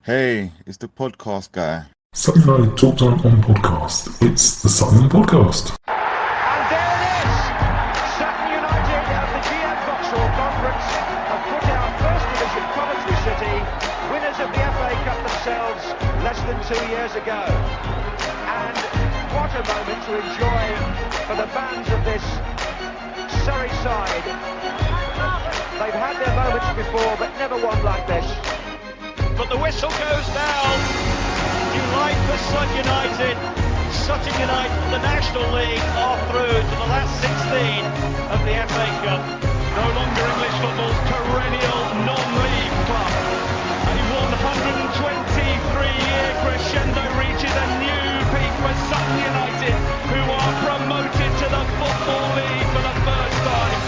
Hey, it's the podcast guy. Sutton United talked on podcast. It's the Sutton Podcast. And there it is! Sutton United at the GM Vauxhall Conference have put out First Division Coventry City, winners of the FA Cup themselves less than 2 years ago. And what a moment to enjoy for the fans of this Surrey side. They've had their moments before, but never one like this. But the whistle goes down. Delight for Sutton United. Sutton United, the National League, are through to the last 16 of the FA Cup. No longer English football's perennial non-league club. A 123-year crescendo reaches a new peak for Sutton United, who are promoted to the Football League for the first time.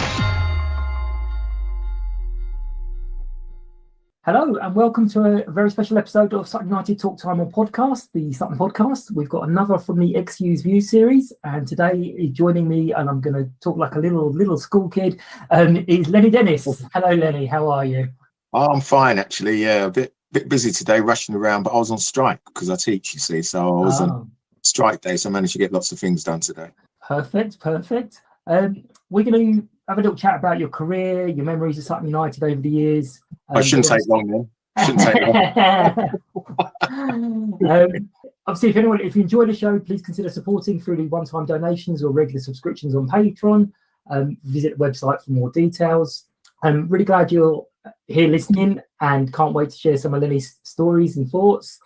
Hello and welcome to a very special episode of Sutton United Talk Time on podcast, the Sutton Podcast. We've got another from the XU's View series, and today joining me, and I'm going to talk like a little school kid, is Lennie Dennis. Hello, Lennie. How are you? Oh, I'm fine, actually. Yeah, a bit busy today, rushing around, but I was on strike because I teach, you see, so I was on strike day, so I managed to get lots of things done today. Perfect. We're going to have a little chat about your career, your memories of Sutton United over the years. I shouldn't take long then. Obviously, if you enjoy the show, please consider supporting through the one-time donations or regular subscriptions on Patreon. Visit the website for more details. I'm really glad you're here listening and can't wait to share some of Lennie's stories and thoughts.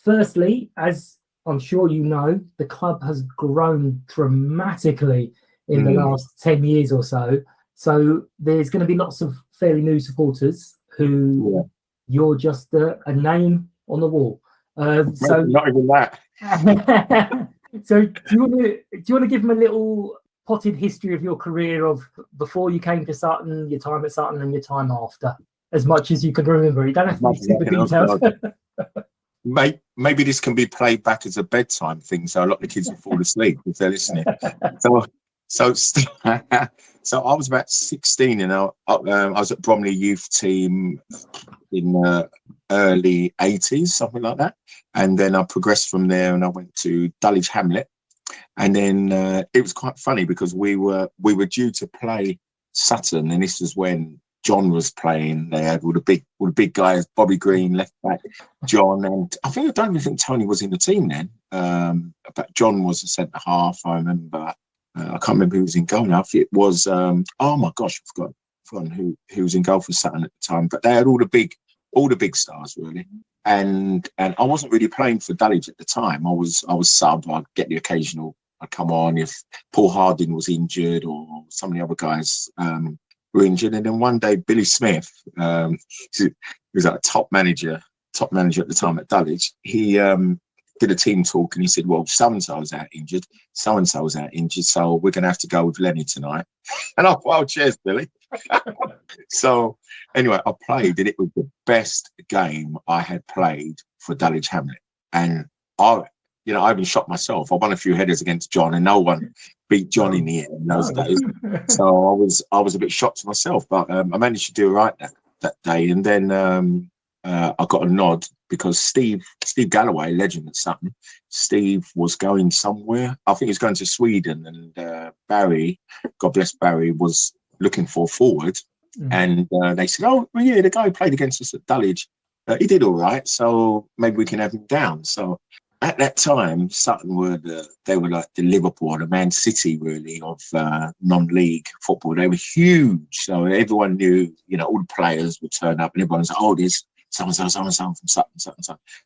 Firstly, as I'm sure you know, the club has grown dramatically in the last 10 years or so. So there's going to be lots of fairly new supporters who you're just a name on the wall. So not even that. So do you want to give them a little potted history of your career of before you came to Sutton, your time at Sutton, and your time after, as much as you can remember? You don't have to be super detailed. Maybe this can be played back as a bedtime thing, so a lot of the kids will fall asleep if they're listening. So I was about 16, and I was at Bromley youth team in the early 80s, something like that. And then I progressed from there, and I went to Dulwich Hamlet. And then it was quite funny because we were due to play Sutton, and this was when John was playing. They had all the big guys: Bobby Green, left back, John, and I don't even think Tony was in the team then. But John was a centre half. I remember. I can't remember who was in goal now. It was oh my gosh, I've forgotten who was in goal for Sutton at the time. But they had all the big stars really. And I wasn't really playing for Dulwich at the time. I was sub. I'd get the occasional. I'd come on if Paul Harding was injured or some of the other guys were injured. And then one day Billy Smith, he was like a top manager at the time at Dulwich. He did a team talk and he said, well, so-and-so was out injured, so-and-so was out injured, so we're going to have to go with Lennie tonight. And I thought, oh, cheers, Billy. So anyway, I played, and it was the best game I had played for Dulwich Hamlet. And I even shot myself. I won a few headers against John, and no one beat John in the end in those days. So I was a bit shocked to myself, but I managed to do all right that day. And then I got a nod because Steve Galloway, legend at Sutton, Steve was going somewhere. I think he was going to Sweden, and Barry, God bless Barry, was looking for a forward. And they said, oh, well, yeah, the guy who played against us at Dulwich, he did all right, so maybe we can have him down. So at that time, Sutton were like the Liverpool or the Man City, really, of non-league football. They were huge, so everyone knew, all the players would turn up, and everyone was like, oh, this so-and-so from Sutton.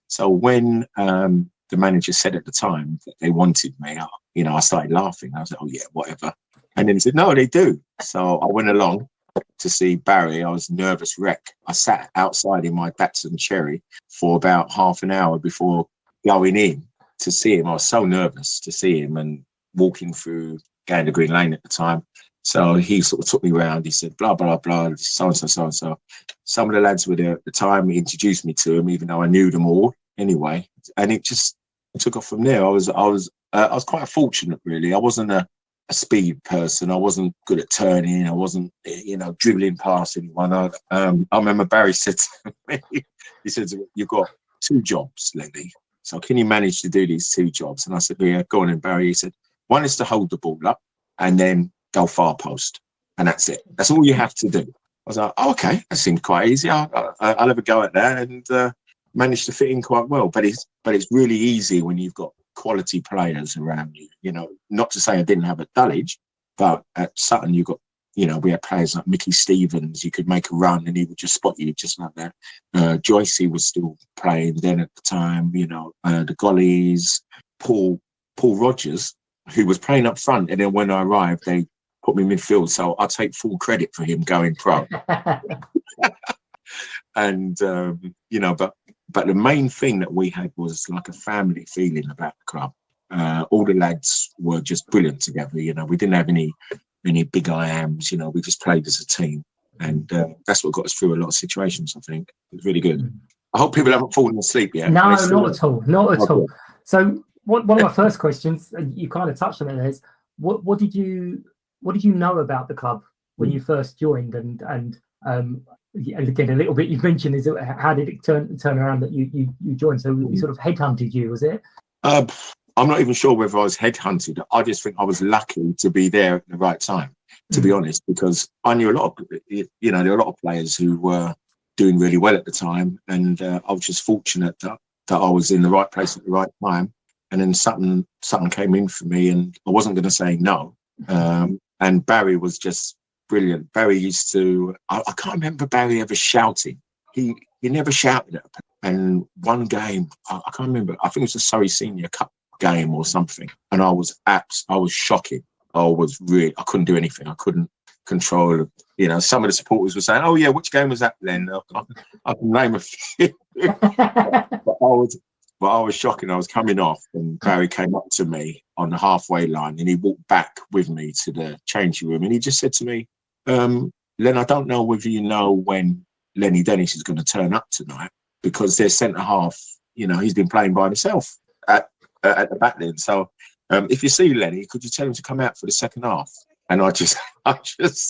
So when the manager said at the time that they wanted me, I started laughing. I was like, oh, yeah, whatever. And then he said, no, they do. So I went along to see Barry. I was nervous wreck. I sat outside in my Datsun Cherry for about half an hour before going in to see him. I was so nervous to see him, and walking through Gander Green Lane at the time. So he sort of took me around. He said, blah, blah, blah, so-and-so, so-and-so. Some of the lads were there at the time. He introduced me to him, even though I knew them all anyway. And it just took off from there. I was quite fortunate, really. I wasn't a speed person. I wasn't good at turning. I wasn't, dribbling past anyone. I remember Barry said to me, he said, "You've got 2 jobs, Lennie. So can you manage to do these 2 jobs?" And I said, "Yeah, go on." And Barry, he said, "One is to hold the ball up and then go far post. And that's it. That's all you have to do." I was like, "Oh, okay, that seemed quite easy. I'll have a go at that," and managed to fit in quite well. But it's really easy when you've got quality players around you. You know, not to say I didn't have a Dulwich, but at Sutton you got, you know, we had players like Mickey Stevens. You could make a run and he would just spot you just like that. Joycey was still playing then at the time. You know, the Gollies, Paul Rogers, who was playing up front, and then when I arrived, they put me midfield. So I take full credit for him going pro. And you know, but the main thing that we had was like a family feeling about the club. All the lads were just brilliant together. You know, we didn't have any big I ams. You know, we just played as a team, and that's what got us through a lot of situations. I think it was really good. I hope people haven't fallen asleep yet. No, not at all. Not at all. Okay. So one of my first questions, and you kind of touched on it, is what did you know about the club when you first joined, and again a little bit you mentioned is how did it turn around that you joined? So we sort of headhunted you, was it? I'm not even sure whether I was headhunted. I just think I was lucky to be there at the right time, to be honest, because I knew a lot of, you know, there were a lot of players who were doing really well at the time, and I was just fortunate that I was in the right place at the right time. And then Sutton came in for me, and I wasn't going to say no. And Barry was just brilliant. Barry used to, I can't remember Barry ever shouting. He never shouted at a player. And one game, I can't remember, I think it was the Surrey Senior Cup game or something. And I was shocking. I couldn't do anything. I couldn't control, you know, some of the supporters were saying, "Oh yeah, which game was that then?" I can name a few. But I was shocking. I was coming off, and Barry came up to me on the halfway line, and he walked back with me to the changing room, and he just said to me, "Len, I don't know whether you know when Lennie Dennis is going to turn up tonight, because their centre half, you know, he's been playing by himself at the back then. So if you see Lennie, could you tell him to come out for the second half?" And I just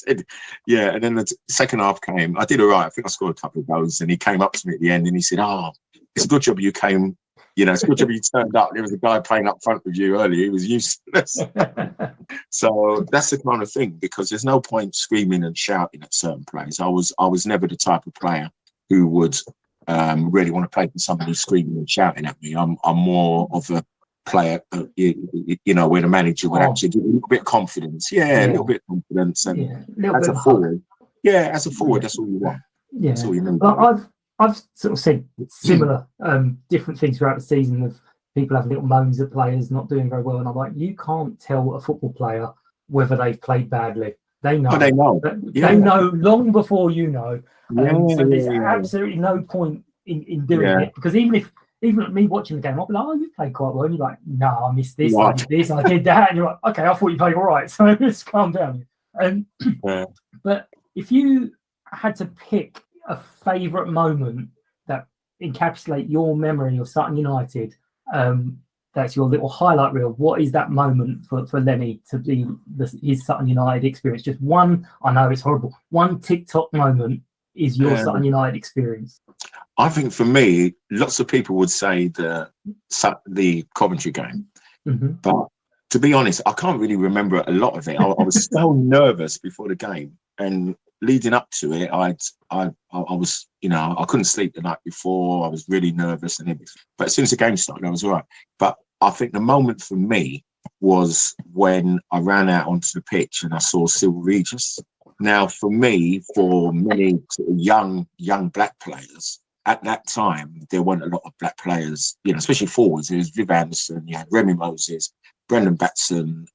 said, yeah. And then the second half came. I did all right. I think I scored a couple of goals, and he came up to me at the end, and he said, "Oh, it's a good job you came. You know, it's a good job you turned up. There was a guy playing up front with you earlier. He was useless." So that's the kind of thing, because there's no point screaming and shouting at certain players. I was never the type of player who would really want to play for somebody screaming and shouting at me. I'm more of a player, you know, where the manager would actually give a little bit of confidence. Yeah, a little bit of confidence. And as a forward, that's all you want. Yeah, that's all you need. But I've sort of said similar different things throughout the season of people having little moans at players not doing very well, and I'm like, you can't tell a football player whether they've played badly. They know. Oh, they know. They know long before you know. So there's absolutely no point in doing it, because even me watching the game, I'll be like, "Oh, you played quite well," and you're like, "No, I missed this, I did this, I did that," and you're like, "Okay, I thought you played all right, so let's calm down." But if you had to pick a favourite moment that encapsulate your memory of Sutton United, that's your little highlight reel, what is that moment for Lennie to be his Sutton United experience? Just one, I know it's horrible, one TikTok moment is your Sutton United experience. I think for me, lots of people would say the Coventry game, but to be honest, I can't really remember a lot of it. I was so nervous before the game, and leading up to it, I was, you know, I couldn't sleep the night before. I was really nervous and everything. But as soon as the game started, I was all right. But I think the moment for me was when I ran out onto the pitch and I saw Silver Regis. Now, for me, for many sort of young black players, at that time, there weren't a lot of black players, you know, especially forwards. There was Viv Anderson, you had Remy Moses, Brendan Batson,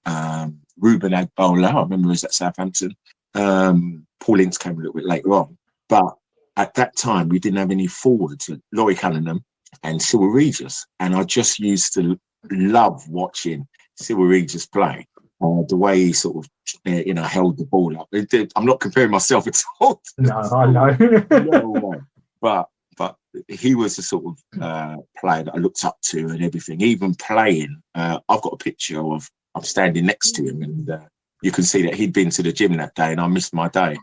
Ruben Agbola, I remember he was at Southampton. Paul Ince came a little bit later on. But at that time, we didn't have any forwards, Laurie Cunningham and Silver Regis. And I just used to love watching Silver Regis play. The way he sort of, you know, held the ball up. I'm not comparing myself at all. No, I know. No, but he was the sort of player that I looked up to and everything. Even playing, I've got a picture of I'm standing next to him, and you can see that he'd been to the gym that day, and I missed my day.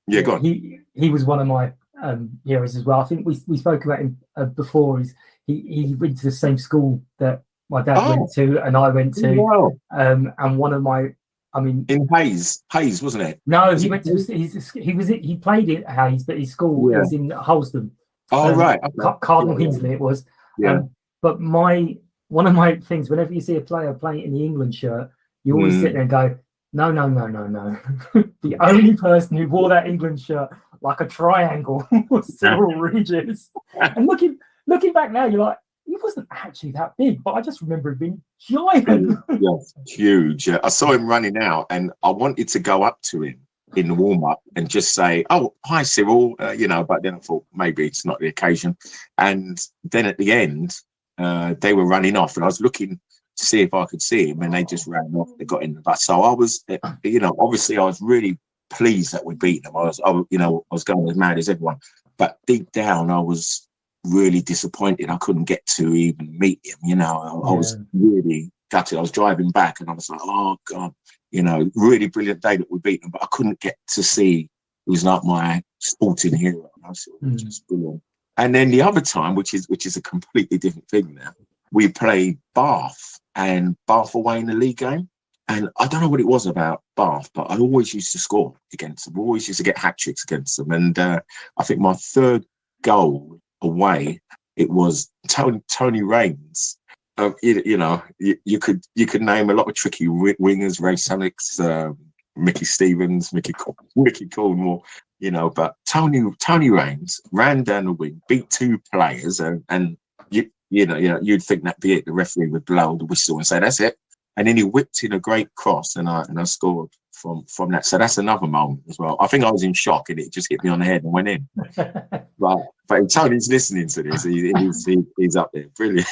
Yeah, go on. He was one of my heroes as well. I think we spoke about him before. He went to the same school that my dad went to and I went to. Wow. And one of my, in Hayes, wasn't it? No, he went to. He played at Hayes, but his school was in Holston. Oh, right. Okay. Cardinal Hinsley it was. Yeah. But one of my things, whenever you see a player playing in the England shirt, you always sit there and go, no. The only person who wore that England shirt like a triangle was Cyril Regis. And looking back now, you're like, he wasn't actually that big, but I just remember him being giant. Yes, huge. I saw him running out, and I wanted to go up to him in the warm-up and just say, "Oh, hi, Cyril," but then I thought maybe it's not the occasion. And then at the end, they were running off, and I was looking to see if I could see him, and they just ran off. They got in the bus. So I was, obviously I was really pleased that we beat them. I was going as mad as everyone, but deep down I was really disappointed I couldn't get to even meet him. I was really gutted. I was driving back and I was like, oh God, really brilliant day that we beat them, but I couldn't get to see. It was like my sporting hero. I was just brilliant. And then the other time, which is a completely different thing now, we played Bath away in the league game. And I don't know what it was about Bath, but I always used to score against them. I always used to get hat tricks against them. And I think my third goal away, it was Tony Raines. You could name a lot of tricky wingers, Ray Sunnix, Mickey Stevens, Mickey Cornwall, but Tony Raines ran down the wing, beat two players, and you'd think that'd be it. The referee would blow the whistle and say that's it, and then he whipped in a great cross, and I scored from that. So that's another moment as well. I think I was in shock, and it just hit me on the head and went in. But if Tony's listening to this, he's up there, brilliant.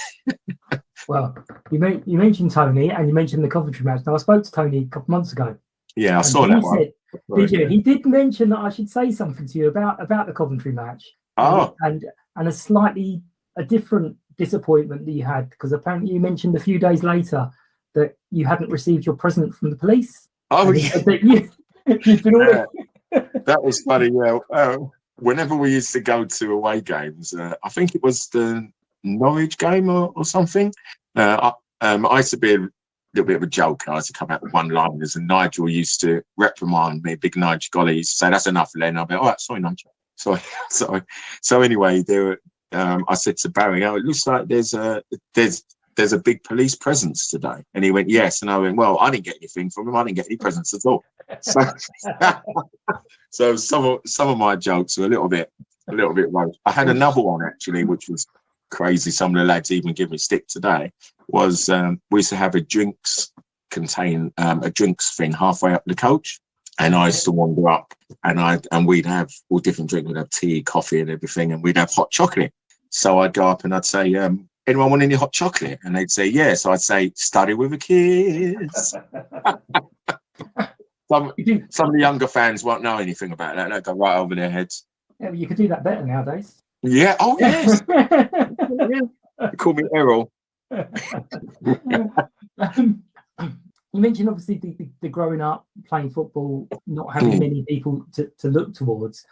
Well, you mentioned Tony, and you mentioned the Coventry match. Now I spoke to Tony a couple months ago. Yeah, I saw that one. Did you? He did mention that I should say something to you about the Coventry match. And a different disappointment that you had, because apparently you mentioned a few days later that you hadn't received your present from the police. Oh, yeah. That was funny. Yeah. Whenever we used to go to away games, I think it was the Norwich game or something. I used to be a little bit of a joke. I used to come out with one-liners, and Nigel used to reprimand me. Big Nigel Golly used to say, "That's enough, Len." I'll be, "All right, sorry, Nigel." Sorry. So anyway, I said to Barry, "Oh, it looks like there's a big police presence today." And he went, "Yes." And I went, "Well, I didn't get anything from him. I didn't get any presents at all." So some of my jokes were a little bit low. I had another one actually, which was crazy. Some of the lads even give me stick today. Was we used to have a drinks thing halfway up the coach, and I used to wander up, and we'd have all different drinks. We'd have tea, coffee, and everything, and we'd have hot chocolate. So I'd go up and I'd say, "Anyone want any hot chocolate?" And they'd say, "Yes." So I'd say, "Study with a kiss." Some of the younger fans won't know anything about that. They go right over their heads. Yeah, but you could do that better nowadays. Yeah. Oh, yes. They call me Errol. You mentioned obviously the growing up, playing football, not having many people to look towards.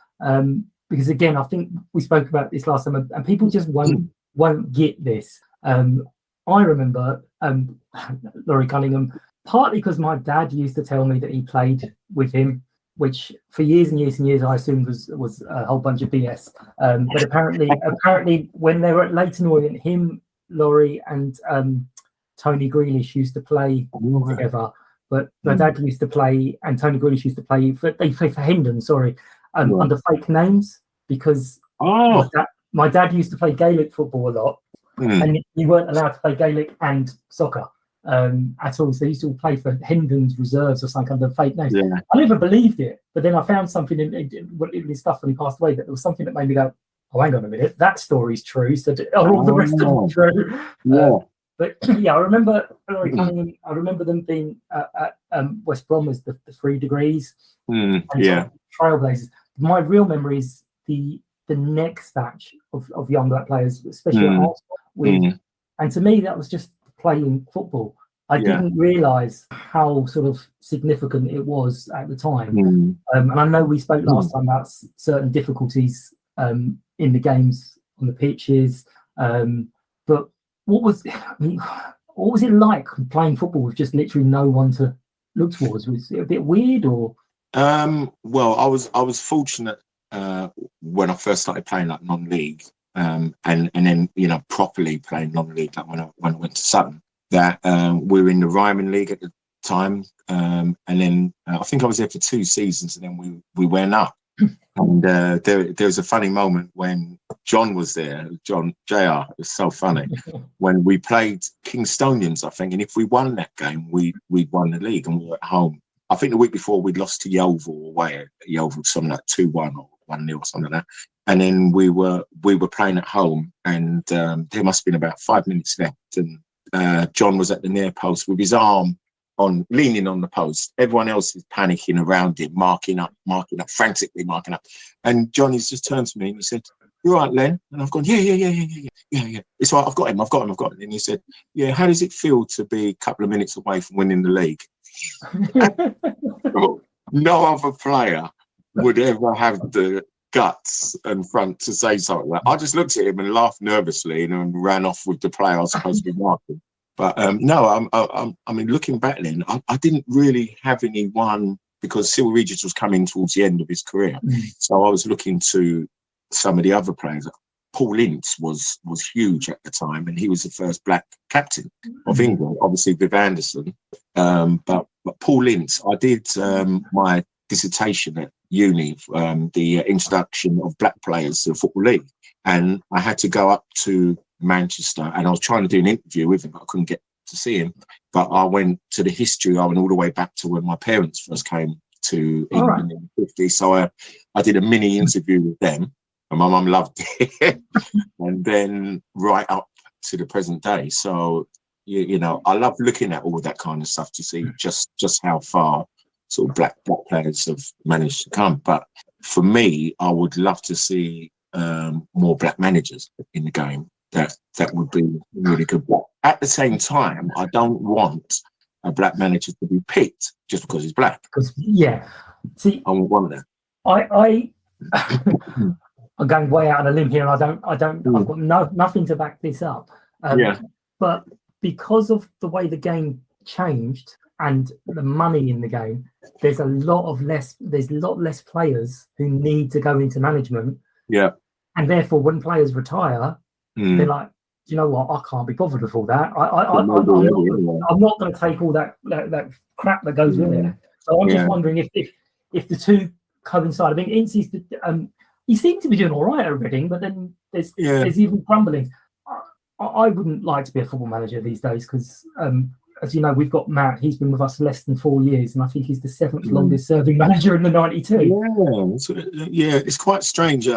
Because again, I think we spoke about this last time, and people just won't get this. I remember Laurie Cunningham, partly because my dad used to tell me that he played with him, which for years and years and years I assumed was a whole bunch of BS. But apparently when they were at Leyton Orient, him, Laurie, and Tony Grealish used to play together. But my dad used to play, and Tony Grealish used to play. They play for Hendon, under fake names, because my dad used to play Gaelic football a lot, and you weren't allowed to play Gaelic and soccer at all. So they used to all play for Hendon's reserves or something under fake names. Yeah. I never believed it, but then I found something in his stuff when he passed away that there was something that made me go, "Oh, hang on a minute, that story's true. So are all the rest of them true?" Yeah. But yeah, I remember Laurie Cunningham. I remember them being at West Brom as the 3 Degrees. Trailblazers. My real memory is the next batch of young black players, especially at Arsenal. And to me, that was just playing football. I didn't realise how sort of significant it was at the time. And I know we spoke last time about certain difficulties in the games on the pitches, but what was it like playing football with just literally no one to look towards? Was it a bit weird, or? Well, I was fortunate when I first started playing like non-league, and then properly playing non-league, like when I went to Sutton, that we were in the Ryman League at the time, and then I think I was there for 2 seasons, and then we went up. And there was a funny moment when John was there, John Jr. It was so funny when we played Kingstonians, I think, and if we won that game, we'd won the league, and we were at home. I think the week before we'd lost to Yeovil away at Yeovil, something like 2-1 or 1-0 or something like that. And then we were playing at home, and there must have been about 5 minutes left, and John was at the near post with his arm leaning on the post. Everyone else is panicking around him, marking up, frantically marking up. And Johnny's just turned to me and he said, "You all right, Len?" And I've gone, yeah. It's all right, I've got him. And he said, "Yeah, how does it feel to be a couple of minutes away from winning the league?" No other player would ever have the guts and front to say something like that. I just looked at him and laughed nervously and ran off with the player I was supposed to be marking. But no, I mean, looking back then, I didn't really have anyone, because Cyril Regis was coming towards the end of his career. So I was looking to some of the other players. Paul Ince was huge at the time, and he was the first black captain of England, obviously with Anderson. But Paul Ince, I did my dissertation at uni, the introduction of black players to the Football League. And I had to go up to Manchester, and I was trying to do an interview with him, but I couldn't get to see him. But I went to the history. I went all the way back to when my parents first came to England in the 50s. So I did a mini interview with them, and my mum loved it. And then right up to the present day. So I love looking at all that kind of stuff to see just how far sort of black players have managed to come. But for me, I would love to see more black managers in the game. That would be really good. But at the same time, I don't want a black manager to be picked just because he's black. See, I wouldn't want that. I'm going way out on a limb here, and I've got nothing to back this up. But because of the way the game changed and the money in the game, there's a lot less players who need to go into management. Yeah. And therefore, when players retire, they're like, "Do you know what? I can't be bothered with all that. I'm not going to take all that crap that goes with it." So I'm just wondering if the two coincide. I mean, Ince's he seemed to be doing all right at Reading, but then there's even crumbling. I wouldn't like to be a football manager these days because, as you know, we've got Matt. He's been with us less than 4 years, and I think he's the 7th longest serving manager in the 92. Yeah, it's quite strange.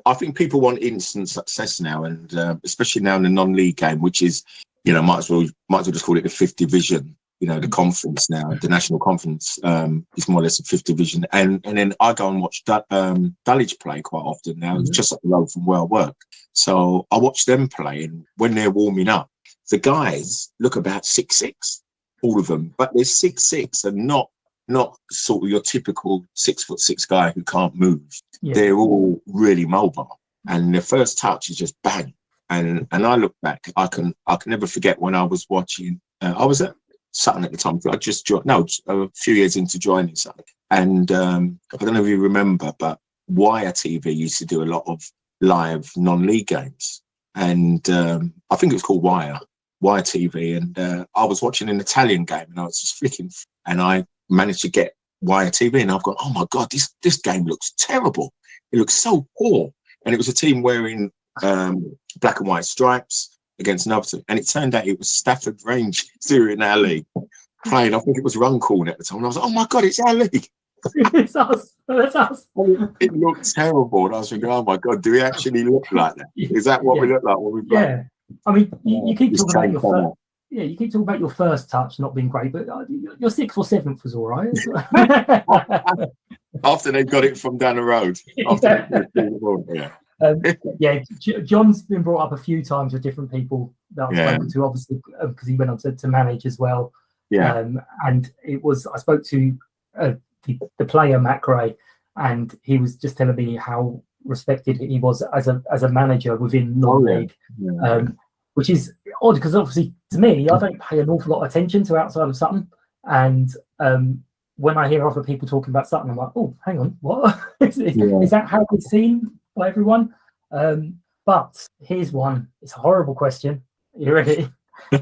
I think people want instant success now, and especially now in the non-league game, which is, might as well just call it the 5th division. The conference now, the national conference, is more or less a 5th division. And then I go and watch Dulwich play quite often now. It's just up the road from where I work. So I watch them play, and when they're warming up, the guys look about 6'6", all of them, but they're 6'6", and not sort of your typical 6'6" guy who can't move. They're all really mobile, and their first touch is just bang. And I look back, I can never forget when I was watching. I was at Sutton at the time. I just joined, a few years into joining Sutton, and I don't know if you remember, but Wire TV used to do a lot of live non-league games, and I think it was called Wire TV, and I was watching an Italian game, and I was just flicking, and I managed to get Wire TV, and I've gone, "Oh my god, this game looks terrible. It looks so poor." And it was a team wearing black and white stripes against another team, and it turned out it was Stafford Range in our league playing. I think it was Runcorn at the time, and I was like, "Oh my god, it's our league." It's us. That's us. It looked terrible, and I was thinking, "Oh my god, do we actually look like that? Is that what we look like when we play?" Yeah. I mean, you keep talking about your first. Yeah, you keep talking about your first touch not being great, but your 6th or 7th was all right. After they got it from down the road. Yeah, John's been brought up a few times with different people that I've spoken to, obviously, because he went on to manage as well. Yeah. And I spoke to the player, Matt Gray, and he was just telling me how respected he was as a manager within non-league, which is odd because obviously to me, I don't pay an awful lot of attention to outside of Sutton. And when I hear other people talking about Sutton, I'm like, oh, hang on, what? Is that how it's seen by everyone? But here's one. It's a horrible question. You ready?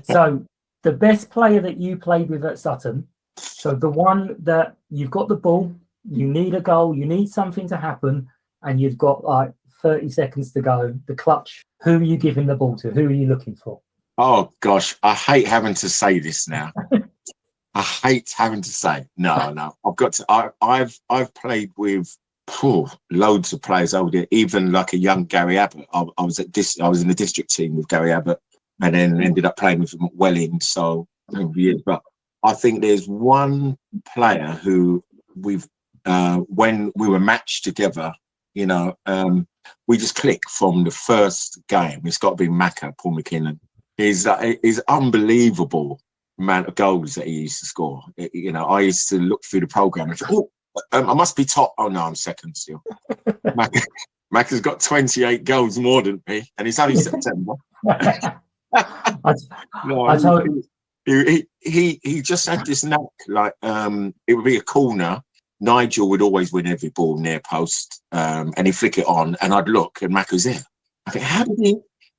So the best player that you played with at Sutton, so the one that you've got the ball, you need a goal, you need something to happen, and you've got like 30 seconds to go, the clutch. Who are you giving the ball to? Who are you looking for? Oh gosh, I hate having to say this now. I hate having to say no. I've got to. I've played with loads of players over there. Even like a young Gary Abbott. I was in the district team with Gary Abbott, and then ended up playing with him at Welling. So over years, but I think there's one player who we've when we were matched together, we just clicked from the first game. It's got to be Macca, Paul McKinnon. He's unbelievable amount of goals that he used to score. I used to look through the program and think, I must be top. Oh no, I'm second still. Macca's got 28 goals more than me, and it's only September. He just had this knack. Like it would be a corner. Nigel would always win every ball near post, and he'd flick it on, and I'd look, and Mac was there. I think,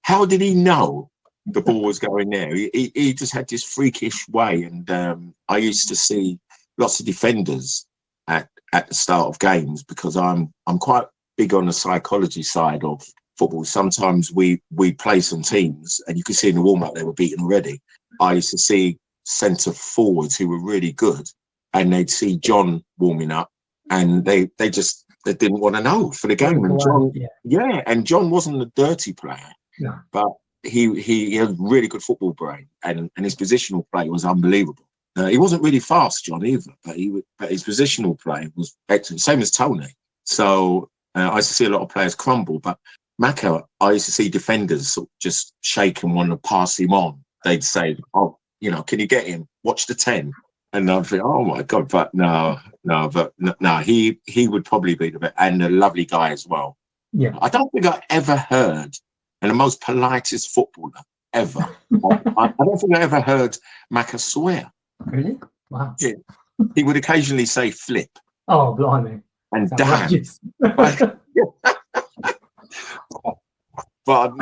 how did he know the ball was going there? He just had this freakish way, and I used to see lots of defenders at the start of games because I'm quite big on the psychology side of football. Sometimes we play some teams, and you can see in the warm up they were beaten already. I used to see centre forwards who were really good, and they'd see John warming up, and they didn't want to know for the game. And John, and John wasn't a dirty player, but he had really good football brain, and his positional play was unbelievable. He wasn't really fast, John, either, but his positional play was excellent, same as Tony. So I used to see a lot of players crumble, but Macca, I used to see defenders sort of just shake and want to pass him on. They'd say, "Oh, can you get him? Watch the 10." And I'd think, "Oh my God!" But no, he would probably be the best, and a lovely guy as well. Yeah, I don't think I ever heard, and the most politest footballer ever. I don't think I ever heard Macca swear. Really? Wow. Yeah. He would occasionally say "flip." Oh, blimey! And damn. But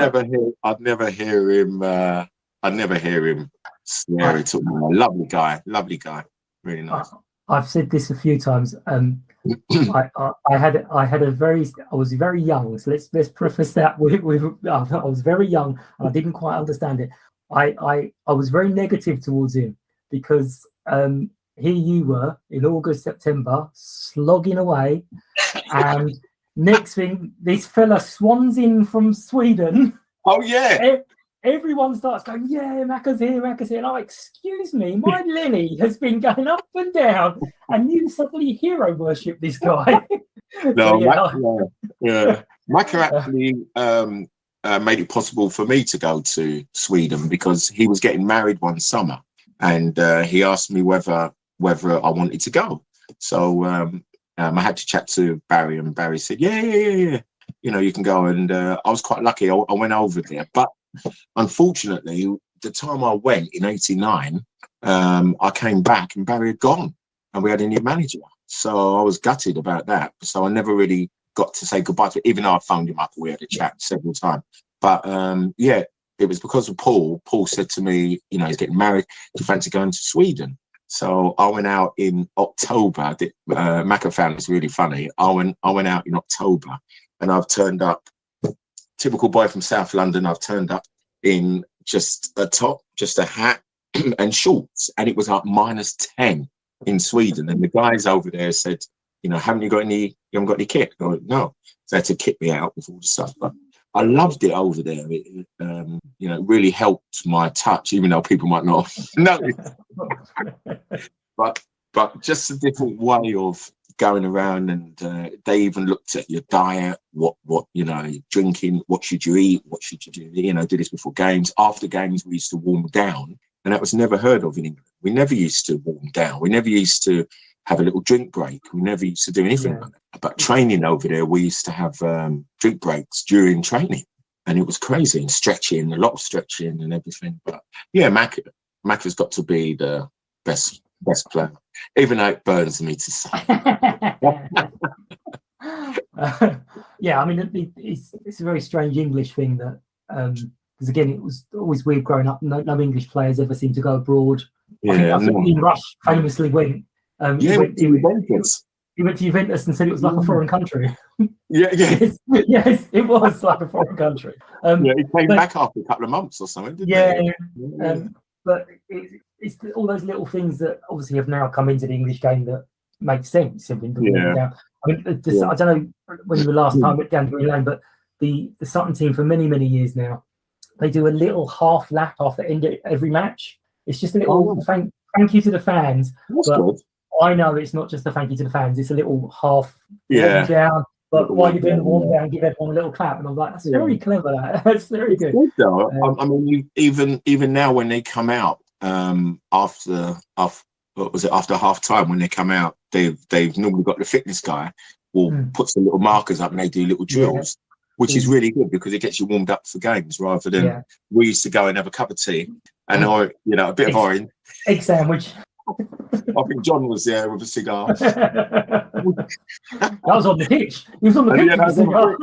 I'd never hear him swear at all. Lovely guy, really nice. I've said this a few times. I was very young, so let's preface that with I was very young and I didn't quite understand it. I was very negative towards him because here you were in August, September, slogging away, and next thing, this fella swans in from Sweden. Oh yeah. Everyone starts going, yeah, Macca's here. And I'm like, excuse me, my Lennie has been going up and down, and you suddenly hero worship this guy. No, Macca actually made it possible for me to go to Sweden because he was getting married one summer, and he asked me whether I wanted to go. So I had to chat to Barry, and Barry said, yeah, you can go. And I was quite lucky. I went over there, but unfortunately, the time I went in '89, I came back and Barry had gone, and we had a new manager. So I was gutted about that. So I never really got to say goodbye to him, even though I phoned him up. We had a chat several times. But it was because of Paul. Paul said to me, he's getting married. Do you fancy going to Sweden? So I went out in October. Macca found it's really funny. I went out in October, and I've turned up. Typical boy from South London. I've turned up in just a top, just a hat and shorts, and it was like -10 in Sweden. And the guys over there said, haven't you got any kit? I went, no. So they had to kit me out with all the stuff. But I loved it over there. It really helped my touch, even though people might not know. But just a different way of going around, and they even looked at your diet, what drinking, what should you eat, what should you do, do this before games. After games, we used to warm down, and that was never heard of in England. We never used to warm down. We never used to have a little drink break. We never used to do anything like that. But training over there, we used to have drink breaks during training, and it was crazy, and stretching, a lot of stretching and everything. But yeah, Mac has got to be the best player, even though it burns me to say. Yeah, I mean, it's a very strange English thing that, because again, it was always weird growing up. No English players ever seemed to go abroad. I think Ian Rush famously went. He went to Juventus and said it was like a foreign country. Yes, it was like a foreign country. He came back after a couple of months or something, didn't he? But it's all those little things that obviously have now come into the English game that make sense. I mean, I don't know when you were last time at Ganbury Lane, but the Sutton team for many, many years now, they do a little half lap after the end of every match. It's just a little thank you to the fans. That's but good. I know it's not just a thank you to the fans, it's a little half warm down. But while you're doing the warm down, give everyone a little clap. And I'm like, that's very clever. That's very good. It's good though. I mean, even now when they come out, after half time, when they come out, they've normally got the fitness guy will put some little markers up and they do little drills, which is really good because it gets you warmed up for games rather than we used to go and have a cup of tea and a bit of orange. Egg sandwich. I think John was there with a cigar. That was on the pitch. He was on the pitch with a cigar.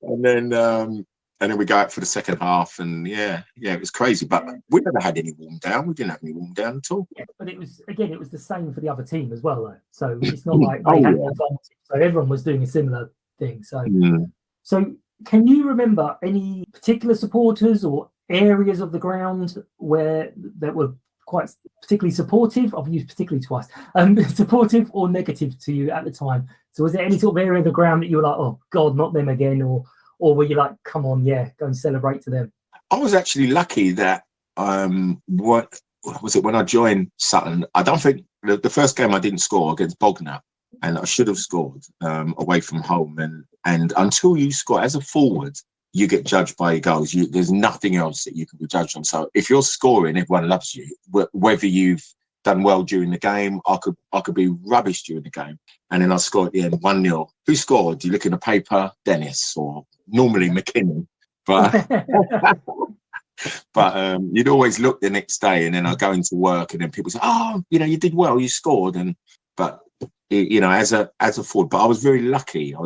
And then we go out for the second half, and it was crazy. But we never had any warm down. We didn't have any warm down at all. Yeah, but it was the same for the other team as well, though. So it's not like they had an advantage. So everyone was doing a similar thing. So can you remember any particular supporters or areas of the ground that were quite particularly supportive? I've used particularly twice. Supportive or negative to you at the time. So was there any sort of area of the ground that you were like, oh God, not them again, or were you like, come on, go and celebrate to them? I was actually lucky that what was it when I joined Sutton? I don't think the first game I didn't score against Bognor, and I should have scored away from home. And until you score as a forward, you get judged by your goals. There's nothing else that you can be judged on. So if you're scoring, everyone loves you. Whether you've done well during the game, I could be rubbish during the game. And then I scored at the end 1-0. Who scored? You look in the paper, Dennis, or normally McKinnon. But you'd always look the next day, and then I go into work, and then people say, "Oh, you did well, you scored." But as a forward, but I was very lucky. I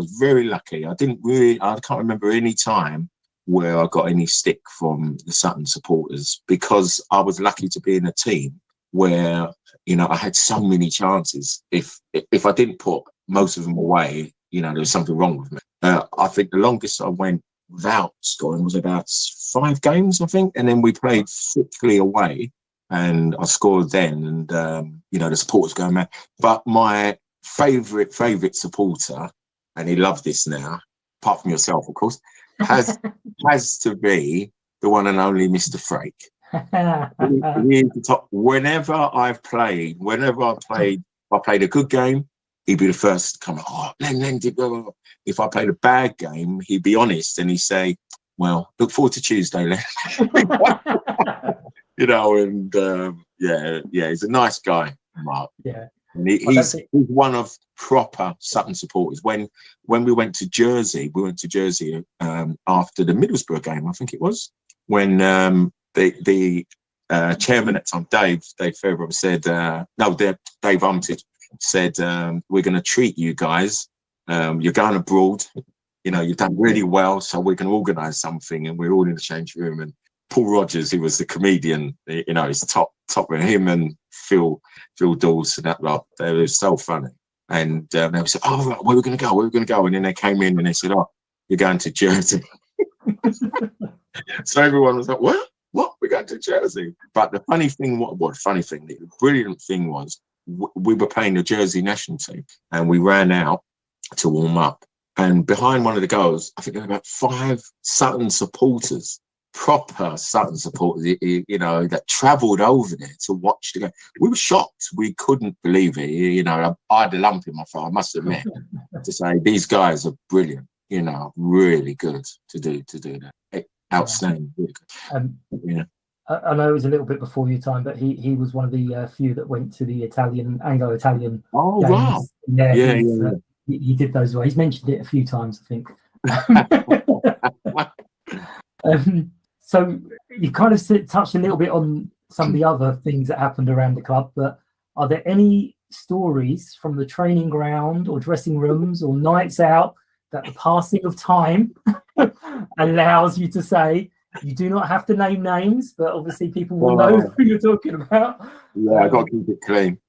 can't remember any time where I got any stick from the Sutton supporters, because I was lucky to be in a team where I had so many chances. If I didn't put most of them away, there was something wrong with me. I think the longest I went without scoring was about 5 games, I think, and then we played Sickley away, and I scored then, and the supporters going mad. But my favourite supporter, and he loved this now, apart from yourself, of course, has to be the one and only Mr. Frake. He is the top. Whenever I played a good game, he'd be the first to come. Oh, Len did well. If I played a bad game, he'd be honest and he'd say, "Well, look forward to Tuesday, Len." He's a nice guy, Mark. Yeah. And he's one of proper Sutton supporters. When we went to Jersey, after the Middlesbrough game, I think it was, when the chairman at the time, Dave Fairbrother, said, Dave Armitage said, "We're going to treat you guys. You're going abroad. You've done really well, so we're going to organise something." And we're all in the change room. And Paul Rogers, who was the comedian, he's top with him, and Phil Dawes and that lot. They were so funny. And they would say, "Oh, right, where are we going to go? Where are we going to go?" And then they came in and they said, "Oh, you're going to Jersey." So everyone was like, "What? We're going to Jersey?" But the brilliant thing was, we were playing the Jersey national team, and we ran out to warm up. And behind one of the goals, I think there were about 5 Sutton supporters proper Sutton supporters, that travelled over there to watch the game. We were shocked. We couldn't believe it. I had a lump in my throat, I must admit, to say these guys are brilliant. Really good to do that. Outstanding. Really good. I know it was a little bit before your time, but he was one of the few that went to the Anglo-Italian Oh, games. wow. Yeah, he did those well. He's mentioned it a few times, I think. So you kind of touched a little bit on some of the other things that happened around the club, but are there any stories from the training ground or dressing rooms or nights out that the passing of time allows you to say? You do not have to name names, but obviously people will know who you're talking about. Yeah, I got to keep it clean.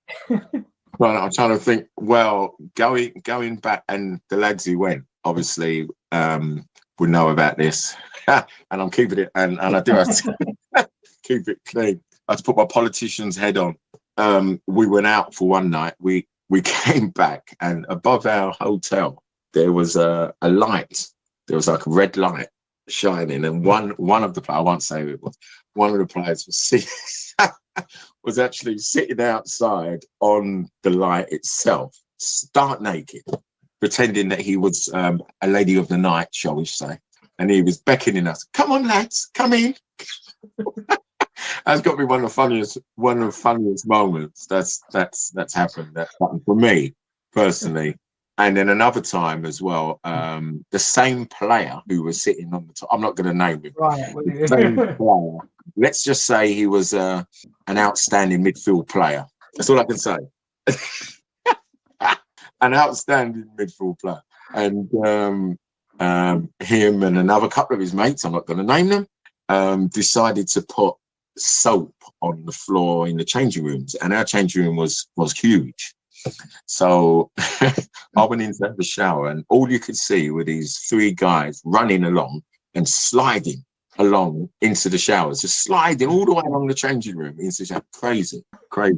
But I'm trying to think. Well, going back, and the lads who went obviously would know about this, and I'm keeping it, and I do have to keep it clean. I had to put my politician's head on. We went out for one night. We came back, and above our hotel there was a light. There was like a red light shining, and one of the players, I won't say who it was, one of the players was actually sitting outside on the light itself, stark naked, pretending that he was a lady of the night, shall we say, and he was beckoning us, "Come on, lads, come in." That's got to be one of the funniest moments that's happened. That's happened for me personally. And then another time as well, the same player who was sitting on the top, I'm not going to name him. Right. The same player. Let's just say he was an outstanding midfield player. That's all I can say. An outstanding midfield player. And him and another couple of his mates, I'm not going to name them, decided to put soap on the floor in the changing rooms. And our changing room was huge. So I went into the shower, and all you could see were these three guys running along and sliding along into the showers, just sliding all the way along the changing room into the shower. Crazy,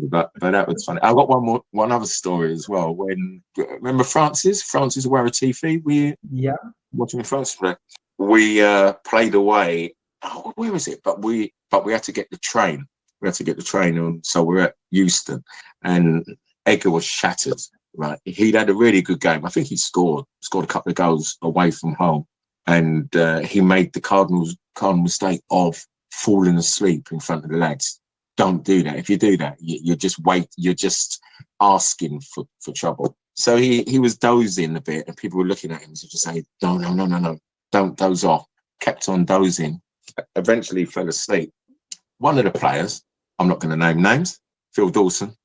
but that was funny. I got one other story as well. Remember Francis Waratifi? We watching France play. We played away. Oh, where was it? But we had to get the train. We had to get the train on, so we're at Euston, and Edgar was shattered. Right, he'd had a really good game. I think he scored a couple of goals away from home, and he made the cardinal mistake of falling asleep in front of the lads. Don't do that. If you do that, you're just asking for trouble. So he was dozing a bit, and people were looking at him to just say, no, don't doze off. Kept on dozing. Eventually fell asleep. One of the players, I'm not going to name names, Phil Dawson,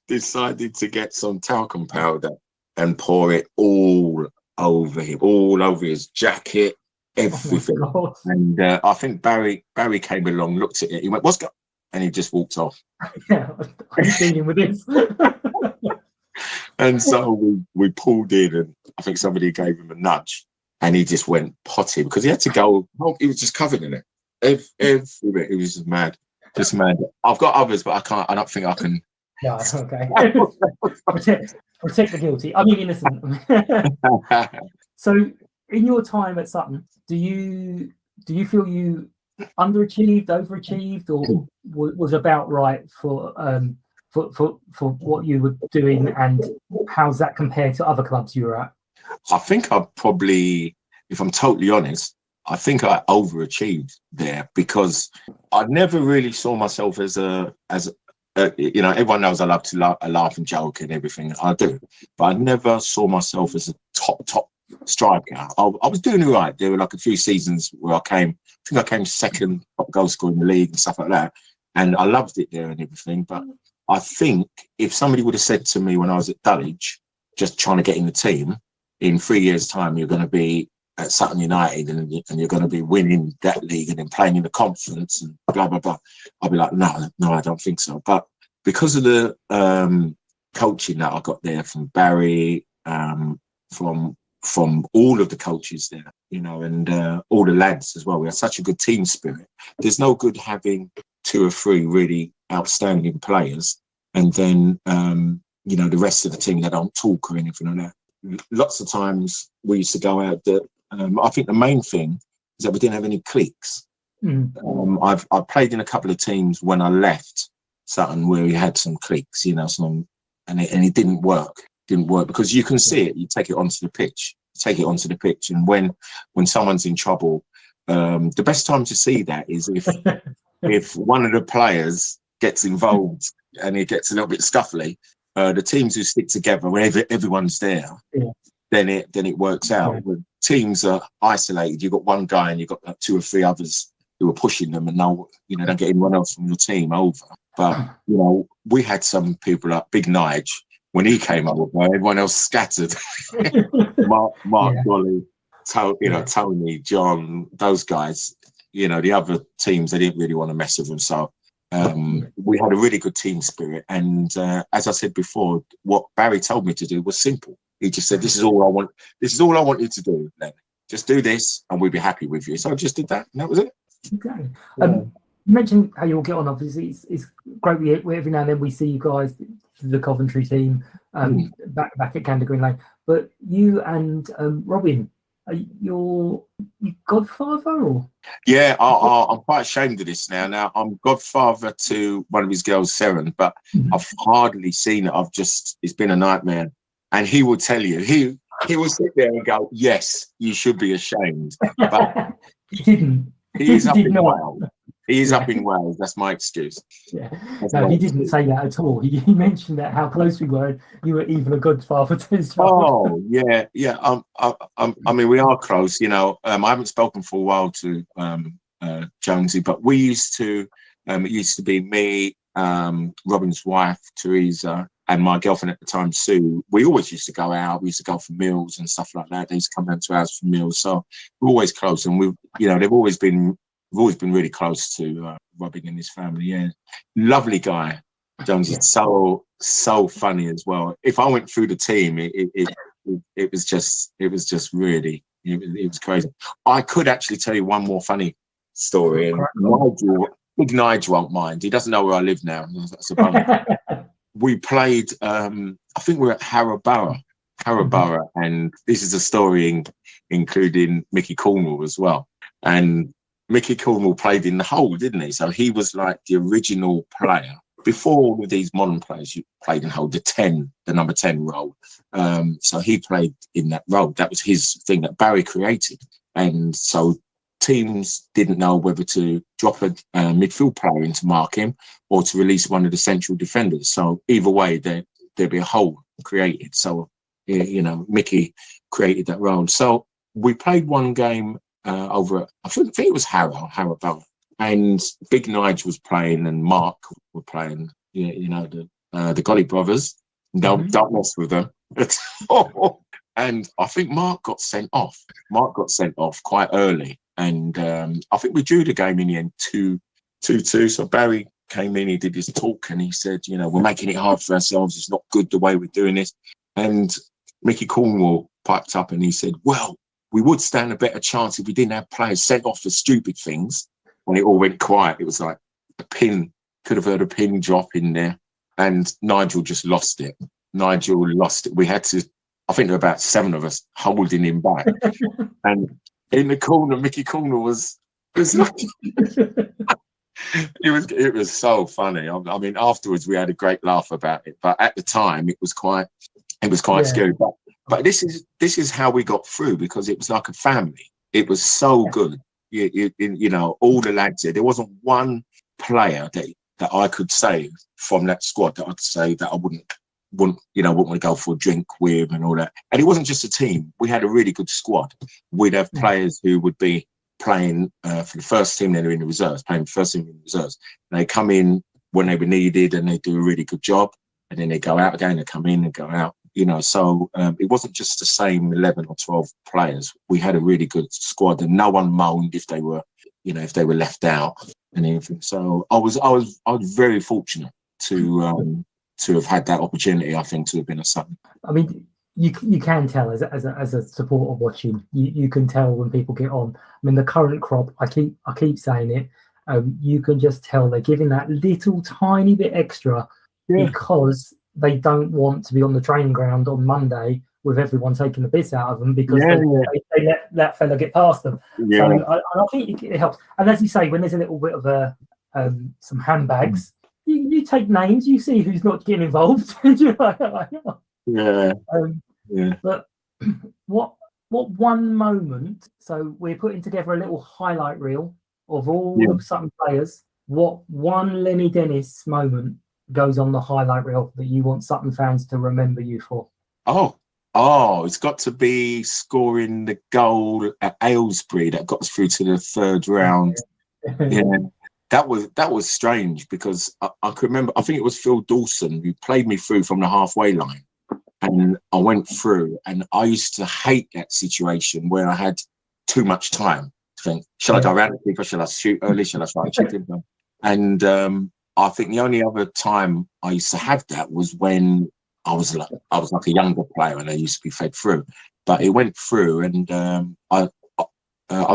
decided to get some talcum powder and pour it all over him, all over his jacket, everything. Oh, and I think Barry came along, looked at it, he went, "What's going?" And he just walked off. Yeah, I'm dealing with this. And so we pulled in, and I think somebody gave him a nudge, and he just went potty because he had to go. He was just covered in it. Every bit. He was just mad. I've got others, but I can't. I don't think I can. Yeah, okay. protect the guilty. I mean, innocent. So, in your time at Sutton, do you feel you underachieved, overachieved, or was about right for what you were doing, and how's that compared to other clubs you were at? I think I probably, if I'm totally honest, I think I overachieved there because I never really saw myself as everyone knows I love to laugh and joke and everything. I do, but I never saw myself as a top striker. I was doing all right. There were like a few seasons where I came second top goal scorer in the league and stuff like that, and I loved it there and everything. But I think if somebody would have said to me when I was at Dulwich, just trying to get in the team, in 3 years' time you're going to be at Sutton United and you're going to be winning that league and then playing in the conference and blah blah blah, I'll be like, no, I don't think so. But because of the coaching that I got there from Barry, from all of the coaches there, and all the lads as well, we had such a good team spirit. There's no good having 2 or 3 really outstanding players and then the rest of the team that don't talk or anything like that. Lots of times we used to go out that I think the main thing is that we didn't have any cliques. Mm. I've played in a couple of teams when I left Sutton where we had some cliques, you know, and it didn't work. Didn't work because you can see it. You take it onto the pitch. And when someone's in trouble, the best time to see that is if one of the players gets involved and it gets a little bit scuffly. The teams who stick together, whenever everyone's there, then it works out. Yeah. When teams are isolated, you've got one guy and you've got like 2 or 3 others who are pushing them, and don't get anyone else from your team over. But you know, we had some people like Big Nige. When he came over, everyone else scattered. Mark, Dolly, Tony, John, those guys. You know, the other teams, they didn't really want to mess with them. So we had a really good team spirit. And as I said before, what Barry told me to do was simple. He just said, "This is all I want. This is all I want you to do, Lennie. Just do this, and we'll be happy with you." So I just did that, and that was it. Okay. You mentioned how you all get on. Obviously, it's great. We every now and then we see you guys, the Coventry team, back at Canada Green Lane. But you and Robin, are you godfather or? Yeah, I'm quite ashamed of this now. Now I'm godfather to one of his girls, Seren, but I've hardly seen it. It's been a nightmare. And he will tell you, he will sit there and go, "Yes, you should be ashamed." But he didn't. He is up in Wales. He is up in Wales. That's my excuse. Yeah. No, he didn't say that at all. He mentioned that how close we were. You were even a godfather to his child. Oh, yeah. I mean, we are close. You know, I haven't spoken for a while to Jonesy, but we used to. It used to be me, Robin's wife, Teresa, and my girlfriend at the time, Sue. We always used to go out. We used to go for meals and stuff like that. They used to come down to ours for meals. So we're always close, and we've always been really close to Robin and his family. Yeah, lovely guy. Jones is so funny as well. If I went through the team, it was just really it was crazy. I could actually tell you one more funny story, and Big Nigel won't mind. He doesn't know where I live now. That's a bummer. We played, I think we were at Harrow and this is a story including Mickey Cornwall as well. And Mickey Cornwall played in the hole, didn't he? So he was like the original player. Before all of these modern players, you played in hole, the number 10 role. So he played in that role. That was his thing that Barry created. And so teams didn't know whether to drop a midfield player in to mark him or to release one of the central defenders. So either way, there'd be a hole created. So, you know, Mickey created that role. So we played one game over at, I think it was Harrow, and Big Nige was playing and Mark were playing, you know, the Golly brothers. Don't mess with them at all. And I think Mark got sent off. Quite early. And I think we drew the game in the end 2-2. So Barry came in, he did his talk, and he said, you know, we're making it hard for ourselves. It's not good the way we're doing this. And Mickey Cornwall piped up and he said, well, we would stand a better chance if we didn't have players sent off for stupid things. When it all went quiet, it was like a pin, could have heard a pin drop in there. And Nigel just lost it. We had to, I think there were about 7 of us holding him back. And in the corner, Mickey Corner was like, it was so funny. I mean, afterwards we had a great laugh about it, but at the time it was quite scary. But this is how we got through, because it was like a family. It was so good. You know, all the lads there. There wasn't one player that I could say from that squad that I'd say that I wouldn't want to go for a drink with and all that. And it wasn't just a team. We had a really good squad. We'd have players who would be playing for the first team, then they're in the reserves, playing the first team in the reserves. And they come in when they were needed and they do a really good job. And then they go out again, they come in and go out. You know, so it wasn't just the same 11 or 12 players. We had a really good squad, and no one moaned if they were left out and everything. So I was very fortunate to have had that opportunity. I think to have been a Sutton. I mean, you can tell as a supporter watching, you can tell when people get on. I mean, the current crop, I keep saying it. You can just tell they're giving that little tiny bit extra because they don't want to be on the training ground on Monday with everyone taking the piss out of them because Yeah, they let that fella get past them. yeah, So I think it helps. And as you say, when there's a little bit of some handbags, you take names, you see who's not getting involved. You're like, yeah, yeah. But what one moment? So we're putting together a little highlight reel of all the Sutton players. What one Lennie Dennis moment goes on the highlight reel that you want Sutton fans to remember you for? Oh, it's got to be scoring the goal at Aylesbury that got us through to the third round. Yeah, that was strange because I could remember. I think it was Phil Dawson who played me through from the halfway line, and I went through. And I used to hate that situation where I had too much time to think: shall I go around the keeper? Shall I shoot early? Shall I try and chip him? And I think the only other time I used to have that was when I was like a younger player and I used to be fed through. But it went through, and I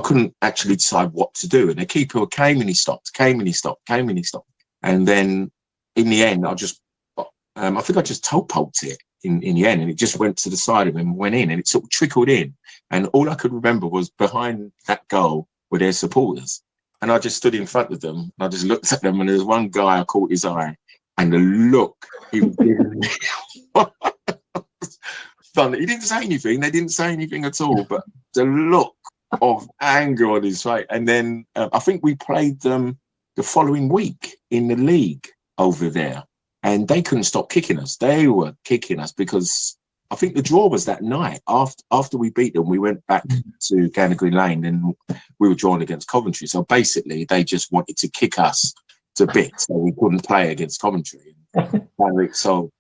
couldn't actually decide what to do. And the keeper came and he stopped, came and he stopped, came and he stopped. And then in the end, I think I just toe poked it in the end, and it just went to the side of him and went in, and it sort of trickled in. And all I could remember was behind that goal were their supporters. And I just stood in front of them. And I just looked at them, and there was one guy, I caught his eye, and the look he was giving me. He didn't say anything. They didn't say anything at all, but the look of anger on his face. And then I think we played them the following week in the league over there, and they couldn't stop kicking us. They were kicking us because I think the draw was that night. After we beat them, we went back to Gannett Green Lane, and we were drawn against Coventry. So basically, they just wanted to kick us to bits, so we couldn't play against Coventry.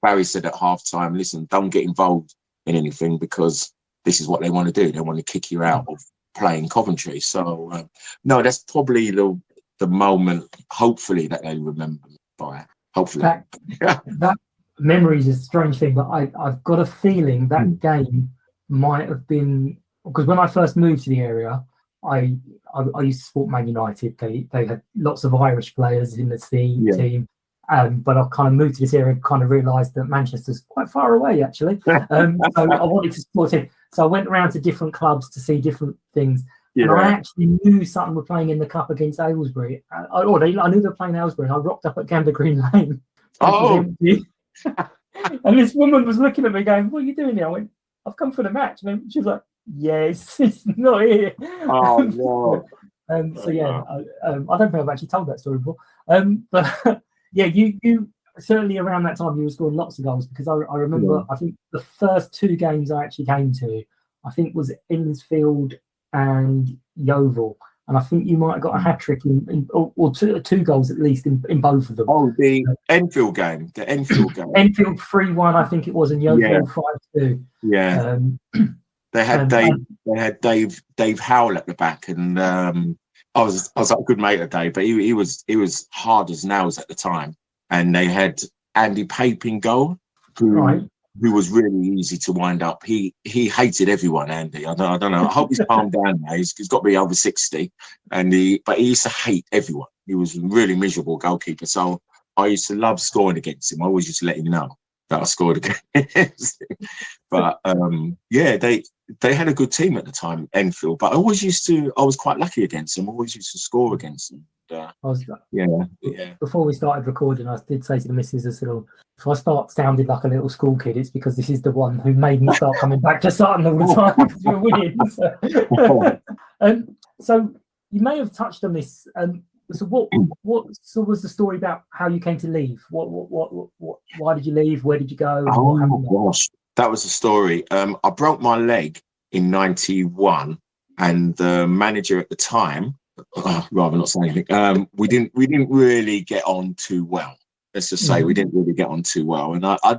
Barry said at half time, listen, don't get involved in anything because this is what they want to do. They want to kick you out of playing Coventry. So no, that's probably the moment, hopefully, that they remember me by. Hopefully. That memory is a strange thing, but I've got a feeling that game might have been, because when I first moved to the area, I used to support Man United. They had lots of Irish players in the team. But I kind of moved to this area and kind of realised that Manchester's quite far away, actually. So I wanted to support it. So I went around to different clubs to see different things. Yeah. And I actually knew Sutton were playing in the Cup against Aylesbury. I knew they were playing Aylesbury, and I rocked up at Gannett Green Lane. And this woman was looking at me going, what are you doing here? I went, I've come for the match. And she was like, yes, it's not here. Oh, no. I don't think I've actually told that story before. But yeah, you certainly around that time you were scoring lots of goals, because I remember I think the first two games I actually came to, I think was Innisfield and Yeovil, and I think you might have got a hat trick or two goals at least in both of them. Oh, the Enfield game. Enfield 3-1, I think it was, and Yeovil 5-2. Yeah. They had Dave Howell at the back, and I was like a good mate of Dave, but he was hard as nails at the time. And they had Andy Pape in goal, who was really easy to wind up. He hated everyone, Andy. I don't know. I hope he's calmed down now. He's got to be over 60, but he used to hate everyone. He was a really miserable goalkeeper. So I used to love scoring against him. I always used to let him know that I scored against him. But they had a good team at the time, Enfield. But I was quite lucky against them. I always used to score against them. Before we started recording, I did say to the missus, if I start sounding like a little school kid, it's because this is the one who made me start coming back to Sutton all the time because we're winning. So you may have touched on this. So what was the story about how you came to leave? Why did you leave? Where did you go? Oh gosh, that was the story. I broke my leg in '91, and the manager at the time, rather not say anything, we didn't really get on too well. Let's just say we didn't really get on too well, and I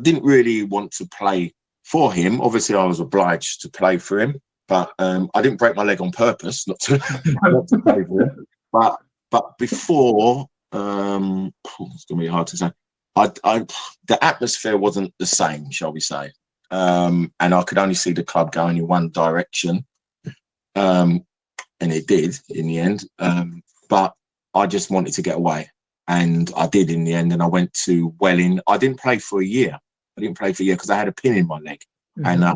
didn't really want to play for him. Obviously, I was obliged to play for him, but I didn't break my leg on purpose not to play for him. But before, it's gonna be hard to say. The atmosphere wasn't the same, shall we say? And I could only see the club going in one direction, and it did in the end. But I just wanted to get away, and I did in the end. And I went to Welling. I didn't play for a year. Because I had a pin in my leg. and I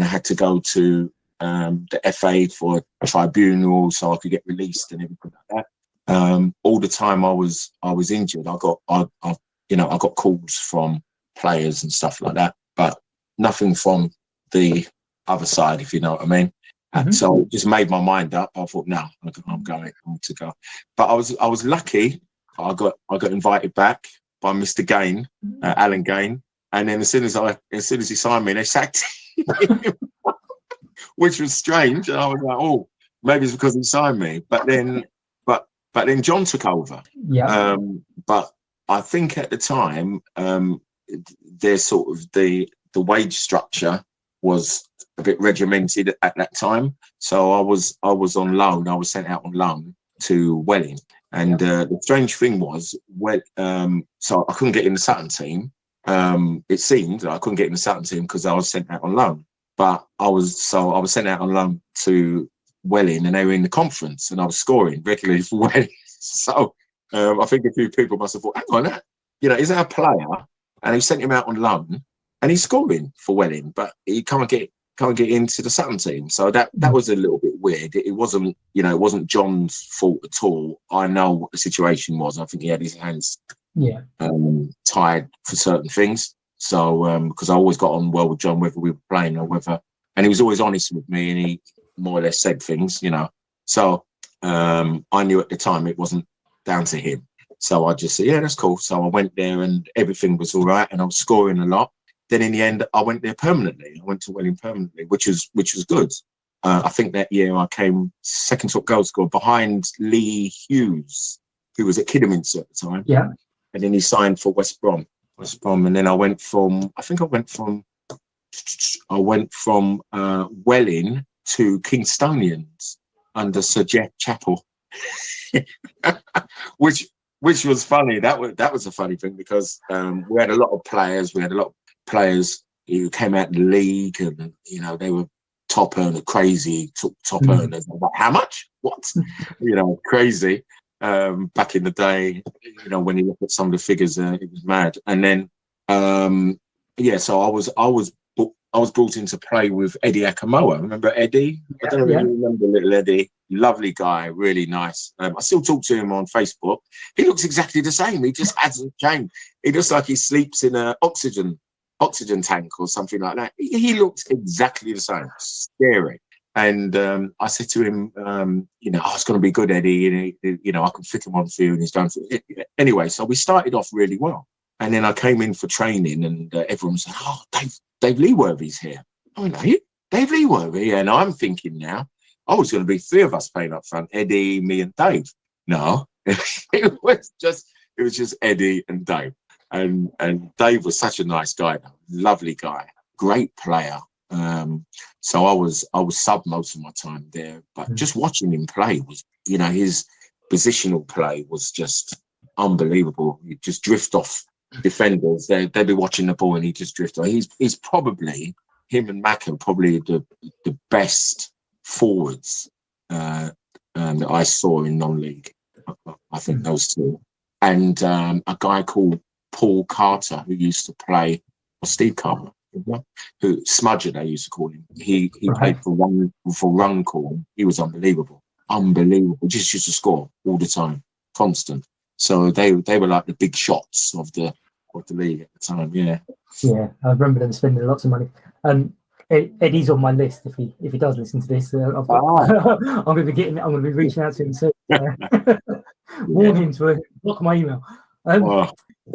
had to go to the FA for a tribunal so I could get released and everything like that. All the time I was injured, I got calls from players and stuff like that, but nothing from the other side, if you know what I mean. So I just made my mind up. I thought, no, I'm to go. But I was lucky. I got invited back by Mr. Gain, Alan Gain, and then as soon as he signed me, they sacked him, which was strange. And I was like, oh, maybe it's because he signed me. But then John took over. Yeah. But I think at the time, there's sort of the wage structure was a bit regimented at that time. So I was on loan. I was sent out on loan to Welling. And the strange thing was, so I couldn't get in the Sutton team. It seemed that I couldn't get in the Sutton team because I was sent out on loan. But I was sent out on loan to Welling, and they were in the conference, and I was scoring regularly for Welling. So I think a few people must have thought, hang on, is that a player? And he sent him out on loan, and he's scoring for Welling, but he can't get into the Sutton team. So that was a little bit weird. It wasn't John's fault at all. I know what the situation was. I think he had his hands tied for certain things. So because I always got on well with John, whether we were playing or whether, and he was always honest with me, and he more or less said things, So I knew at the time it wasn't down to him. So I just said, yeah, that's cool. So I went there, and everything was all right, and I was scoring a lot. Then in the end, I went there permanently. I went to Welling permanently, which was good. I think that year I came second top goal scorer behind Lee Hughes, who was at Kidderminster at the time. Yeah. And then he signed for West Brom. And then I went from Welling to Kingstonians under Sir Jeff Chappell, which was funny. That was a funny thing because we had a lot of players. We had a lot of players who came out of the league, and they were top earner, crazy top earners. Like, how much? What? Crazy. Back in the day, when you look at some of the figures, it was mad. And then, so I was brought in to play with Eddie Akamoa. Remember Eddie? I don't know if you remember little Eddie. Lovely guy, really nice. I still talk to him on Facebook. He looks exactly the same. He just hasn't changed. He looks like he sleeps in an oxygen tank or something like that. He looks exactly the same. Scary. And I said to him, it's going to be good, Eddie. I can flick him on for you, and he's done. Anyway, so we started off really well. And then I came in for training, and everyone was like, oh, Dave Leeworthy's here. I went, are you? Dave Leeworthy? And I'm thinking now, oh, it's going to be three of us playing up front, Eddie, me, and Dave. No, it was just Eddie and Dave. And Dave was such a nice guy, lovely guy, great player. So I was sub most of my time there, but just watching him play was, his positional play was just unbelievable. He'd just drift off defenders. They'd be watching the ball and he'd just drift off. He's probably, him and Mac are probably the best forwards that I saw in non-league. I think those two. And a guy called Paul Carter, who used to play, or Steve Carter, who Smudger they used to call him. He played for Runcorn. He was unbelievable, just used to score all the time, constant. So they were like the big shots of the league at the time. Yeah, I remember them spending lots of money. Eddie's on my list if he does listen to this. I'm going to be reaching out to him soon. Warn him to block my email.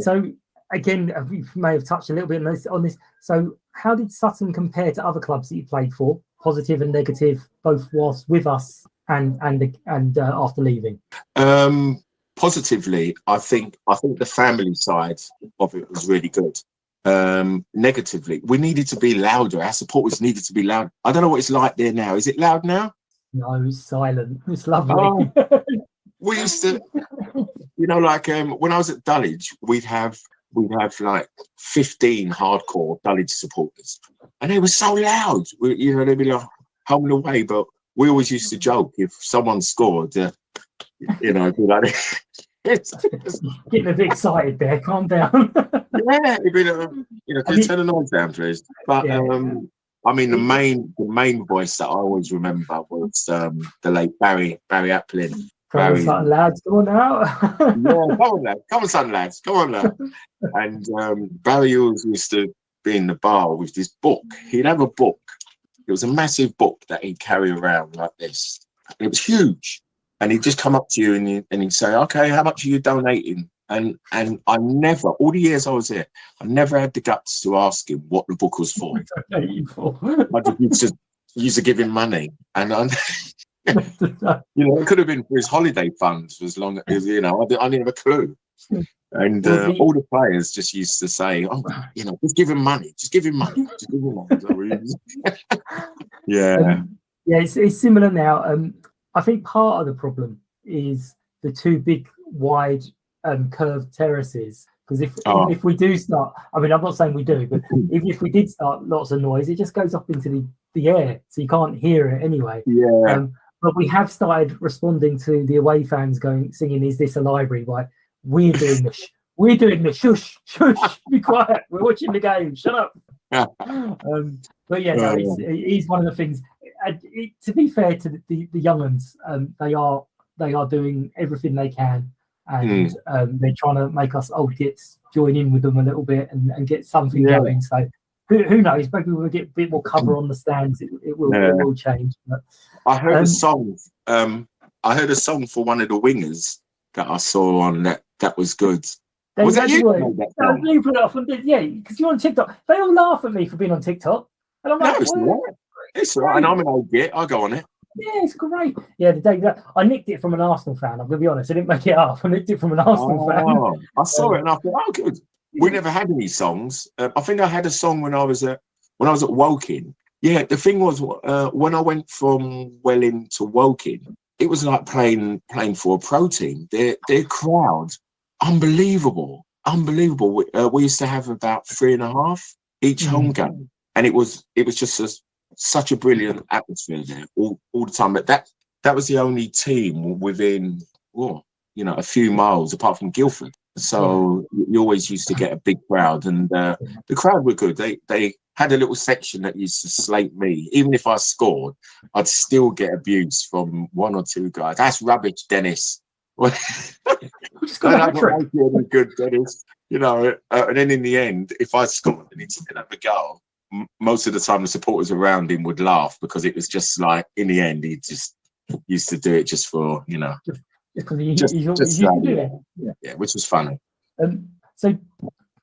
So again, we may have touched a little bit on this. So how did Sutton compare to other clubs that you played for, positive and negative, both whilst with us and after leaving? Positively, I think the family side of it was really good. Negatively, we needed to be louder. Our supporters needed to be loud. I don't know what it's like there now. Is it loud now? No, it's silent. It's lovely. Oh, we used to, when I was at Dulwich, we'd have like 15 hardcore Dulwich supporters, and they were so loud. They'd be like home away, but we always used to joke if someone scored, be like, Getting a bit excited there. Calm down. Yeah, it'd be, can you turn the noise down, please? But Yeah. I mean, the main voice that I always remember was the late Barry Applin. Come on, Sutton lads, come on now. Yeah, come on, lad. Come on, Sutton lads. Come on, lad. And Barry always used to be in the bar with this book. He'd have a book. It was a massive book that he'd carry around like this. It was huge. And he'd just come up to you and he'd say, "Okay, how much are you donating?" And I never, all the years I was here, I never had the guts to ask him what the book was for. I just used to give him money. And it could have been for his holiday funds as long as, I didn't have a clue. And all the players just used to say, "Oh, just give him money. Just give him money. Just give him money." Yeah. Yeah, it's similar now. I think part of the problem is the two big, wide, curved terraces. Because if we do start, I mean, I'm not saying we do, but if we did start lots of noise, it just goes up into the air, so you can't hear it anyway. Yeah. But we have started responding to the away fans singing, "Is this a library?" Like, we're doing the shush, be quiet. We're watching the game. Shut up. But yeah, no, it is one of the things. To be fair to the young ones, they are doing everything they can, and they're trying to make us old gits join in with them a little bit and get something going. So who knows? Maybe we'll get a bit more cover on the stands. It will change. But, I heard a song. I heard a song for one of the wingers that I saw on that was good. Was that you? You put it off on, because you're on TikTok. They all laugh at me for being on TikTok, and I'm like, it's all right. And I'm an old git. I go on it. Yeah, it's great. Yeah, the day that I nicked it from an Arsenal fan. I'm gonna be honest. I didn't make it up. I nicked it from an Arsenal fan. I saw it and I thought, oh, good. We never had any songs. I think I had a song when I was at Woking. Yeah, the thing was, when I went from Welling to Woking, it was like playing for a pro team. Their crowd, unbelievable. We used to have about 3.5 each home game, and it was just such a brilliant atmosphere there all the time. But that was the only team within a few miles apart from Guildford. So you always used to get a big crowd, and the crowd were good. They had a little section that used to slate me. Even if I scored, I'd still get abuse from one or two guys. "That's rubbish, Dennis." Just got good, Dennis. And then in the end, if I scored and he didn't have a goal, most of the time the supporters around him would laugh, because it was just like, in the end, he just used to do it just for, which was funny. So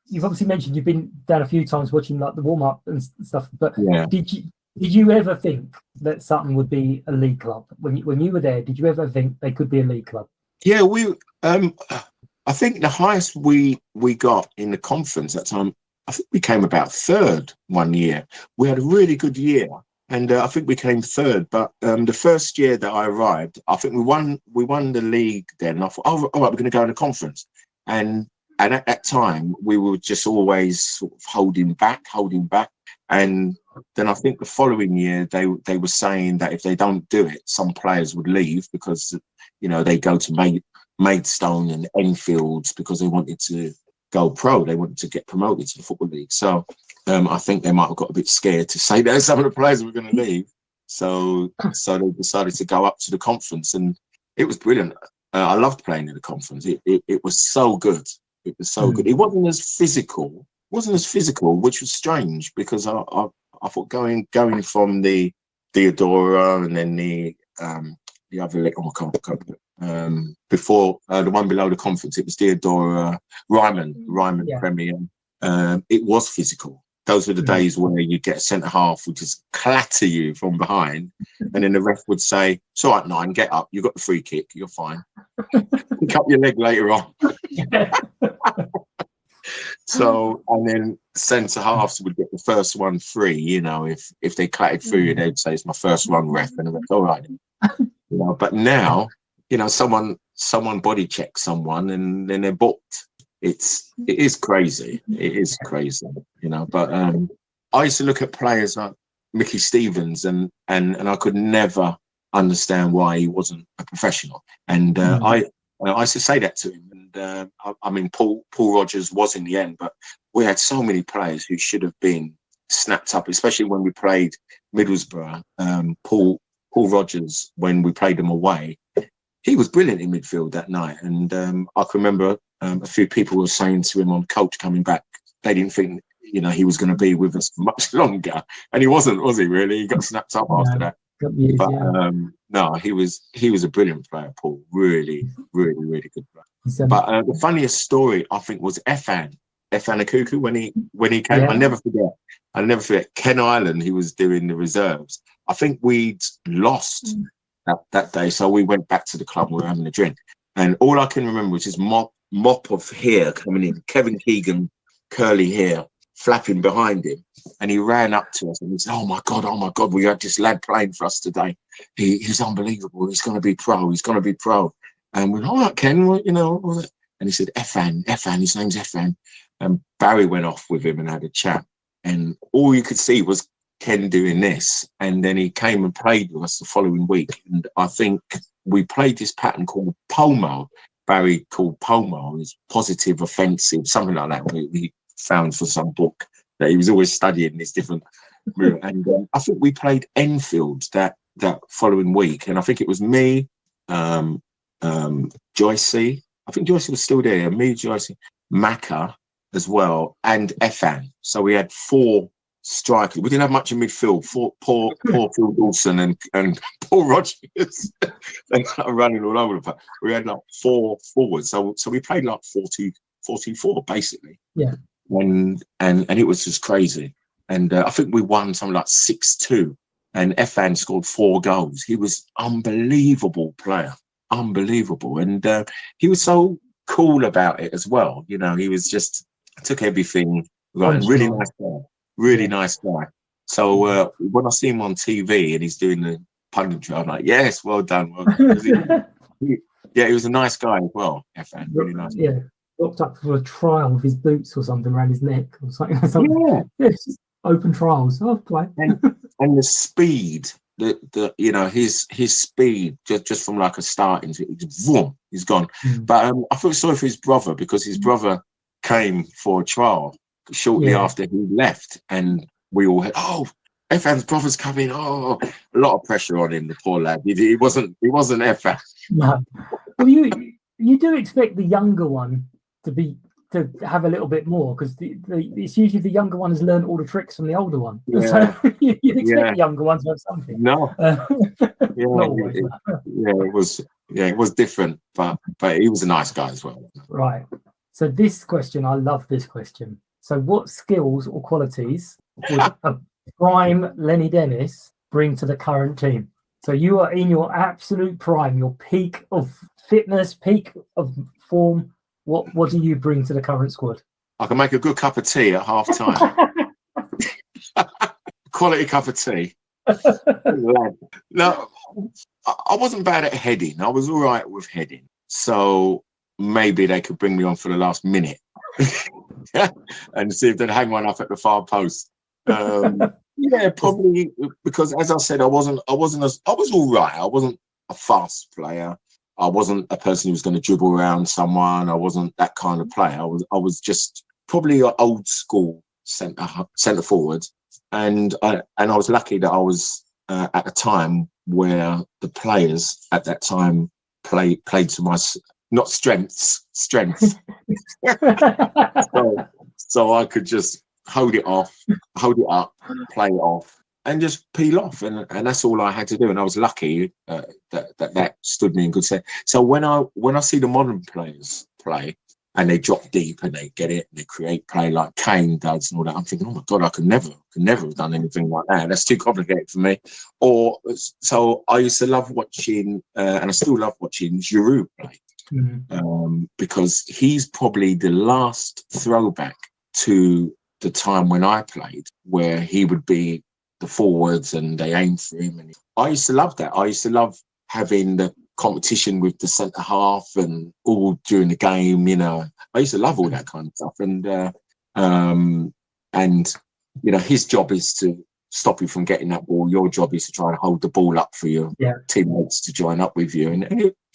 you've obviously mentioned you've been down a few times watching like the warm up and stuff, but did you ever think that Sutton would be a league club when you were there? Did you ever think they could be a league club? Yeah, I think the highest we got in the conference at that time, I think we came about third one year. We had a really good year, and I think we came third. But the first year that I arrived, I think we won the league then. I thought, all right, we're going to go in the conference. And at that time, we were just always sort of holding back. And then I think the following year, they were saying that if they don't do it, some players would leave, because, they go to Maidstone and Enfield because they wanted to go pro. They wanted to get promoted to the Football League. So I think they might have got a bit scared to say that some of the players were going to leave. So they decided to go up to the conference, and it was brilliant. I loved playing in the conference. It was so good. It was so good. It wasn't as physical, which was strange, because I thought going from the Theodora and then the other leg, before the one below the conference, it was Theodora, Ryman Premier. It was physical. Those were the days where you get a centre half would just clatter you from behind, and then the ref would say, "It's all right, 9, get up. You got the free kick. You're fine. Pick up your leg later on." So, and then centre halves would get the first one free. If they clattered through, they'd say, "It's my first one, ref," and it's all right. But now, someone body checks someone and then they're booked. It is crazy. It is crazy, But I used to look at players like Mickey Stevens, and I could never understand why he wasn't a professional. And I used to say that to him, and I mean, Paul Rogers was in the end, but we had so many players who should have been snapped up, especially when we played Middlesbrough. Paul Rogers, when we played them away, he was brilliant in midfield that night, and I can remember a few people were saying to him on coach coming back, they didn't think he was going to be with us for much longer, and he wasn't, was he? Really, he got snapped up after that. Years, but no, he was a brilliant player, Paul. Really, really, really good player. But the funniest story I think was Efan Akuku when he came. Yeah. I never forget. Ken Island, he was doing the reserves. I think we'd lost that day, so we went back to the club. We were having a drink, and all I can remember was his mop of hair coming in. Kevin Keegan, curly hair, flapping behind him. And he ran up to us and he said, oh my God, we had this lad playing for us today. He's unbelievable. He's going to be pro. And we're like, all right, Ken, and he said, Efan, his name's Efan. And Barry went off with him and had a chat. And all you could see was Ken doing this. And then he came and played with us the following week. And I think we played this pattern called POMO. Barry called POMO. It's positive, offensive, something like that. We found for some book that he was always studying this different. And I think we played Enfield that following week, and I think it was me, Joycey. I think Joycey was still there. Me, Joycey, Macca as well, and Efan. So we had 4 strikers. We didn't have much in midfield. Poor Phil Dawson and Paul Rogers. They were running all over the place. We had like 4 forwards. So we played like 40-4 basically. Yeah. And it was just crazy. And I think we won something like 6-2. And Efan scored 4 goals. He was unbelievable player, unbelievable. And he was so cool about it as well. He was just took everything. Right, really nice guy, nice guy. So when I see him on TV and he's doing the punditry, I'm like, yes, well done. He was a nice guy as well. Efan, really nice. Yeah. Locked up for a trial with his boots or something around his neck or something. Yeah, it's just open trials. Oh, play. and the speed, his speed just from like a starting, boom, he's gone. But I feel sorry for his brother because his brother came for a trial shortly after he left, and we all had Efan's brother's coming. Oh, a lot of pressure on him, the poor lad. He wasn't Efan. No, well, you do expect the younger one to have a little bit more because it's usually the younger one has learned all the tricks from the older one. Yeah. So you'd expect the younger one to have something. No, it was different, but he was a nice guy as well. Right. So this question, I love this question. So what skills or qualities would a prime Lennie Dennis bring to the current team? So you are in your absolute prime, your peak of fitness, peak of form. What do you bring to the current squad? I can make a good cup of tea at half time. Quality cup of tea. No, I wasn't bad at heading. I was all right with heading. So maybe they could bring me on for the last minute and see if they'd hang one up at the far post. Yeah, probably because, as I said, I was all right. I wasn't a fast player. I wasn't a person who was going to dribble around someone. I wasn't that kind of player. I was just probably an old school centre forward, and I was lucky that I was at a time where the players at that time played to my not strength. So I could just hold it up, play it off, and just peel off, and that's all I had to do. And I was lucky that stood me in good stead. So when I see the modern players play and they drop deep and they get it and they create play like Kane does and all that, I'm thinking, oh my God, I could never have done anything like that. That's too complicated for me. So I used to love watching, and I still love watching Giroud play, because he's probably the last throwback to the time when I played, where he would be the forwards and they aim for him. And I used to love that. I used to love having the competition with the centre half and all during the game. I used to love all that kind of stuff. And his job is to stop you from getting that ball. Your job is to try and hold the ball up for your teammates to join up with you. And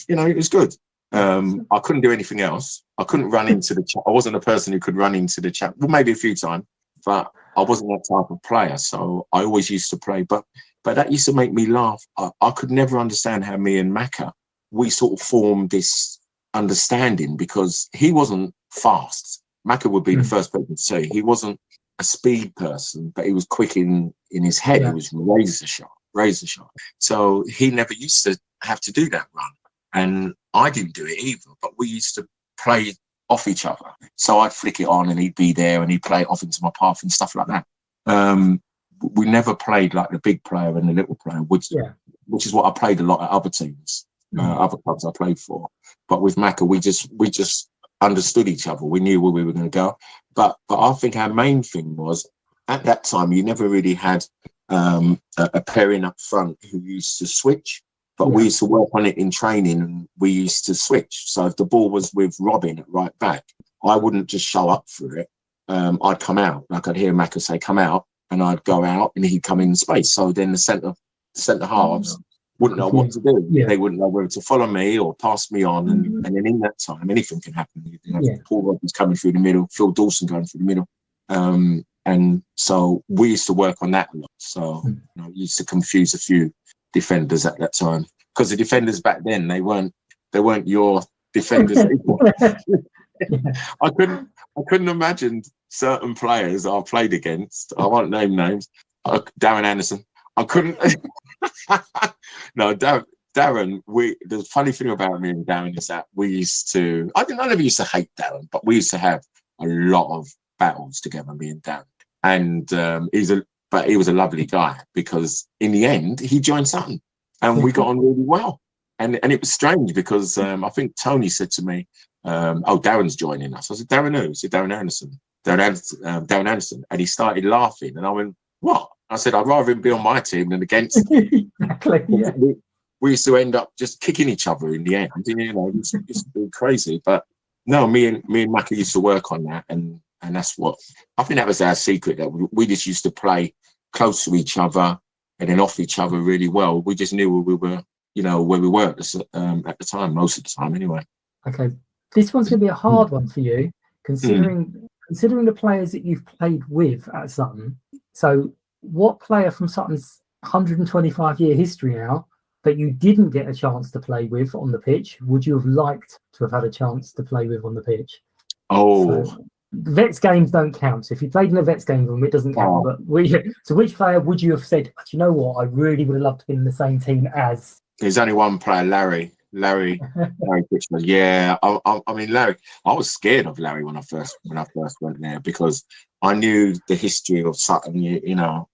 it was good. I couldn't do anything else. I couldn't run into the chat. I wasn't a person who could run into the chat. Well, maybe a few times, but I wasn't that type of player. So I always used to play. But that used to make me laugh. I could never understand how me and Macca, we sort of formed this understanding, because he wasn't fast. Macca would be the first person to say he wasn't a speed person, but he was quick in his head. He was razor sharp. So he never used to have to do that run. And I didn't do it either, but we used to play off each other. So I'd flick it on and he'd be there and he'd play it off into my path and stuff like that. We never played like the big player and the little player, which is what I played a lot at other teams, other clubs I played for. But with Macca, we just understood each other. We knew where we were going to go. But I think our main thing was, at that time, you never really had a pairing up front who used to switch. But we used to work on it in training, and we used to switch. So if the ball was with Robin at right back, I wouldn't just show up for it. I'd come out. Like, I'd hear Macca say, come out, and I'd go out and he'd come in space. So then the centre halves wouldn't know what to do. They wouldn't know whether to follow me or pass me on. And then in that time, anything can happen. You know, Paul Robbins coming through the middle, Phil Dawson going through the middle. And so we used to work on that a lot. So used to confuse a few defenders at that time, because the defenders back then, they weren't your defenders. I couldn't imagine certain players I played against. I won't name names. Darren Anderson. I couldn't. No, Darren. The funny thing about me and Darren is that we used to. I never used to hate Darren, but we used to have a lot of battles together, me and Darren. And he was a lovely guy, because in the end he joined Sutton and we got on really well. And it was strange, because I think Tony said to me, Darren's joining us. I said, Darren who? He said, Darren Anderson. Darren Anderson. And he started laughing, and I went, what? I said, I'd rather him be on my team than against him. Exactly, yeah. We used to end up just kicking each other in the end. You know, it's crazy. But no, me and Macca used to work on that, and that's what I think that was our secret, that we just used to play close to each other and then off each other really well. We just knew where we were, where we were at the time, most of the time anyway. Okay. This one's going to be a hard one for you, considering the players that you've played with at Sutton. So what player from Sutton's 125-year history now that you didn't get a chance to play with on the pitch would you have liked to have had a chance to play with on the pitch? So, Vets games don't count. So if you played in a Vets game, it doesn't count. But so which player would you have said, do you know what, I really would have loved to be in the same team as? There's only one player, Larry Pitchman. Yeah, I mean Larry. I was scared of Larry when I first went there, because I knew the history of Sutton,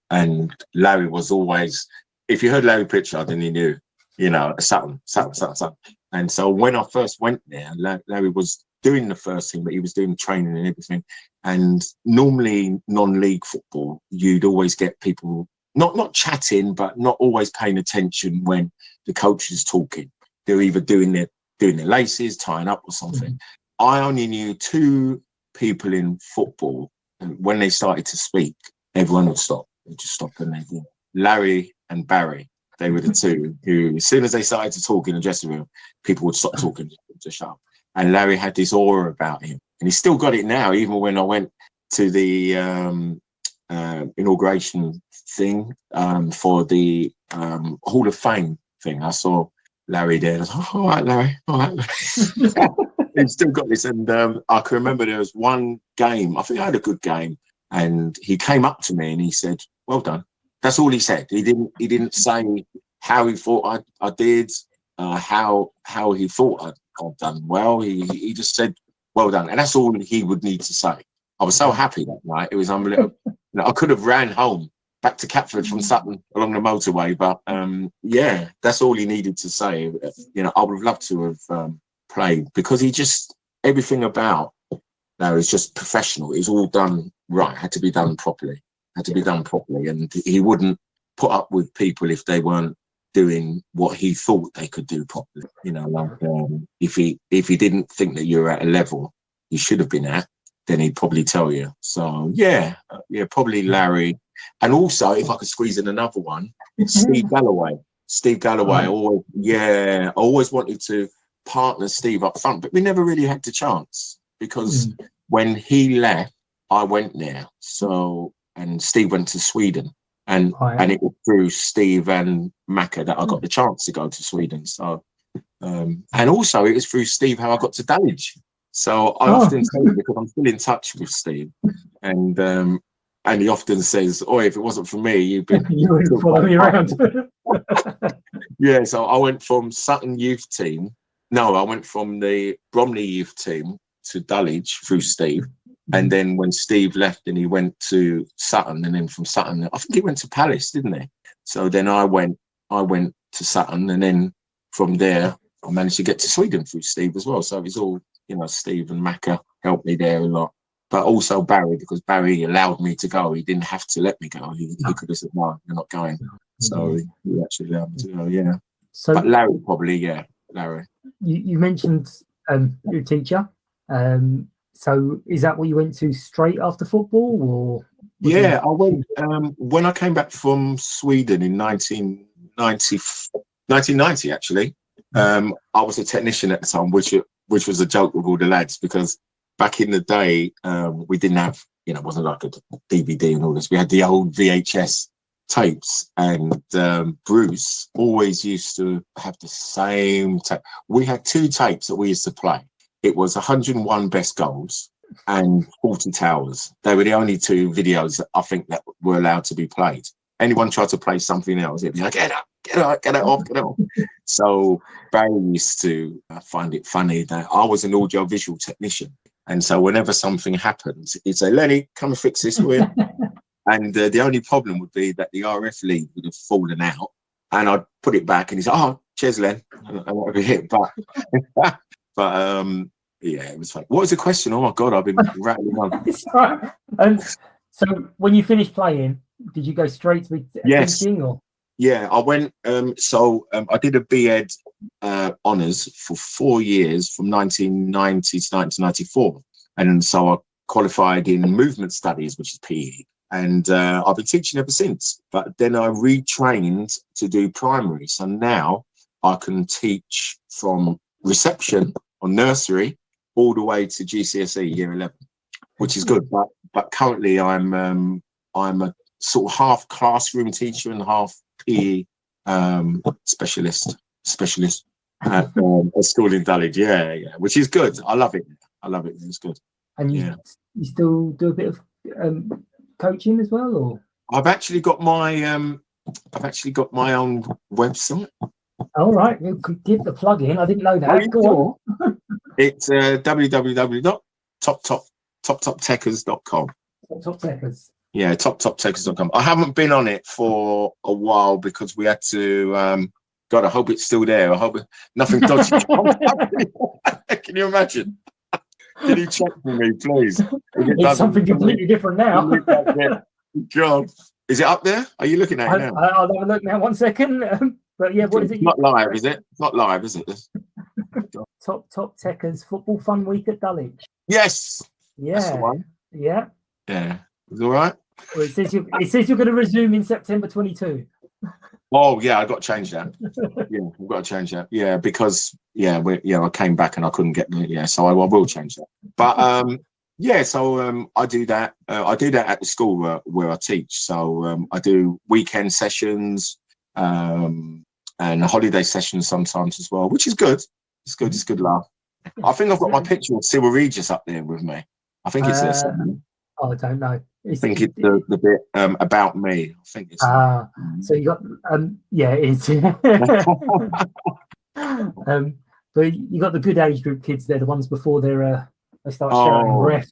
and Larry was always. If you heard Larry Pritchard, then you knew, Sutton. And so when I first went there, Larry was doing the first thing, but he was doing training and everything. And normally non-league football, you'd always get people not chatting, but not always paying attention when the coach is talking. They're either doing their laces, tying up or something. I only knew two people in football, and when they started to speak, everyone would stop. They'd just stop and they'd Larry and Barry. They were the two who, as soon as they started to talk in the dressing room, people would stop talking, just shut up. And Larry had this aura about him, and he's still got it now. Even when I went to the inauguration thing for the Hall of Fame thing, I saw Larry there. And I was like, all right, Larry. He's still got this. And I can remember there was one game, I think I had a good game, and he came up to me and he said, well done. That's all he said. He didn't say how he thought I did, how he thought I'd done well. He just said, well done. And that's all he would need to say. I was so happy that night. It was unbelievable. I could have ran home back to Catford from Sutton along the motorway, but yeah, that's all he needed to say. I would have loved to have played, because everything about Larry is just professional. It's all done right. Had to be done properly. And he wouldn't put up with people if they weren't doing what he thought they could do properly. If he didn't think that you're at a level you should have been at, then he'd probably tell you. So yeah, probably Larry. And also, if I could squeeze in another one, Steve Galloway. I always wanted to partner Steve up front, but we never really had the chance because when he left, I went there. So, and Steve went to Sweden, and it was through Steve and Macca that I got the chance to go to Sweden. So, and also it was through Steve how I got to Dulwich. So I often say, because I'm still in touch with Steve, and he often says, "Oh, if it wasn't for me, you'd been you would follow me around." Yeah, so I went from Sutton youth team. No, I went from the Bromley youth team to Dulwich through Steve. And then when Steve left and he went to Sutton, and then from Sutton, I think he went to Palace, didn't he? So then I went to Sutton, and then from there, I managed to get to Sweden through Steve as well. So it's all, Steve and Macca helped me there a lot. But also Barry, because Barry allowed me to go. He didn't have to let me go. He could have said, "No, you're not going." So he actually allowed me to go, yeah. So, but Larry probably, yeah, Larry. You mentioned your teacher. So is that what you went to straight after football, or? Yeah, I went when I came back from Sweden in 1990 actually. I was a technician at the time, which was a joke with all the lads, because back in the day, we didn't have, it wasn't like a DVD and all this. We had the old VHS tapes, and Bruce always used to have the same tape. We had two tapes that we used to play. It was 101 best goals and 40 towers. They were the only two videos that I think that were allowed to be played. Anyone tried to play something else, it'd be like, get it off. So Barry used to find it funny that I was an audiovisual technician. And so whenever something happened, he'd say, "Lenny, come and fix this for you." And the only problem would be that the RF lead would have fallen out, and I'd put it back, and he's like, "Oh, cheers, Len." I want to be hit, but yeah, it was fun. What was the question? Oh my God, I've been rattling on. So when you finished playing, did you go straight to teaching, or? Yeah, I went. I did a B.Ed honours for 4 years, from 1990 to 1994, and so I qualified in movement studies, which is PE. And I've been teaching ever since. But then I retrained to do primary. So now I can teach from reception or nursery all the way to GCSE year 11, which is good. But currently I'm a sort of half classroom teacher and half PE specialist at a school in Dulwich. Yeah, which is good. I love it. It's good. And you still do a bit of coaching as well, or? I've actually got my own website. All right, you could give the plug in. I didn't know that. Go on. It's www.toptoptechers.com. Top Techers. Yeah, toptoptechers.com. I haven't been on it for a while because we had to. God, I hope it's still there. I hope nothing dodgy. Can you imagine? Can you check for me, please? It's something completely different now. God, is it up there? Are you looking at it now? I'll have a look now. 1 second. But yeah, what is it? It's not live, is it? It's not live, is it? Top Techers Football Fun Week at Dulwich. Yes. Yeah. That's the one. Yeah. Yeah. Is it all right? Well, it says you're going to resume in September 22. Oh yeah, I got to change that. Yeah, I've got to change that. Yeah, because I came back and I couldn't get the so I will change that. But I do that. I do that at the school where I teach. So I do weekend sessions and holiday sessions sometimes as well, which is good. It's good. It's good laugh. I think I've got my picture of Cyril Regis up there with me. I think it's there somewhere. I don't know. I think it's the bit about me. I think it's. So you got it is. But you got the good age group kids. They're the ones before they start shouting ref.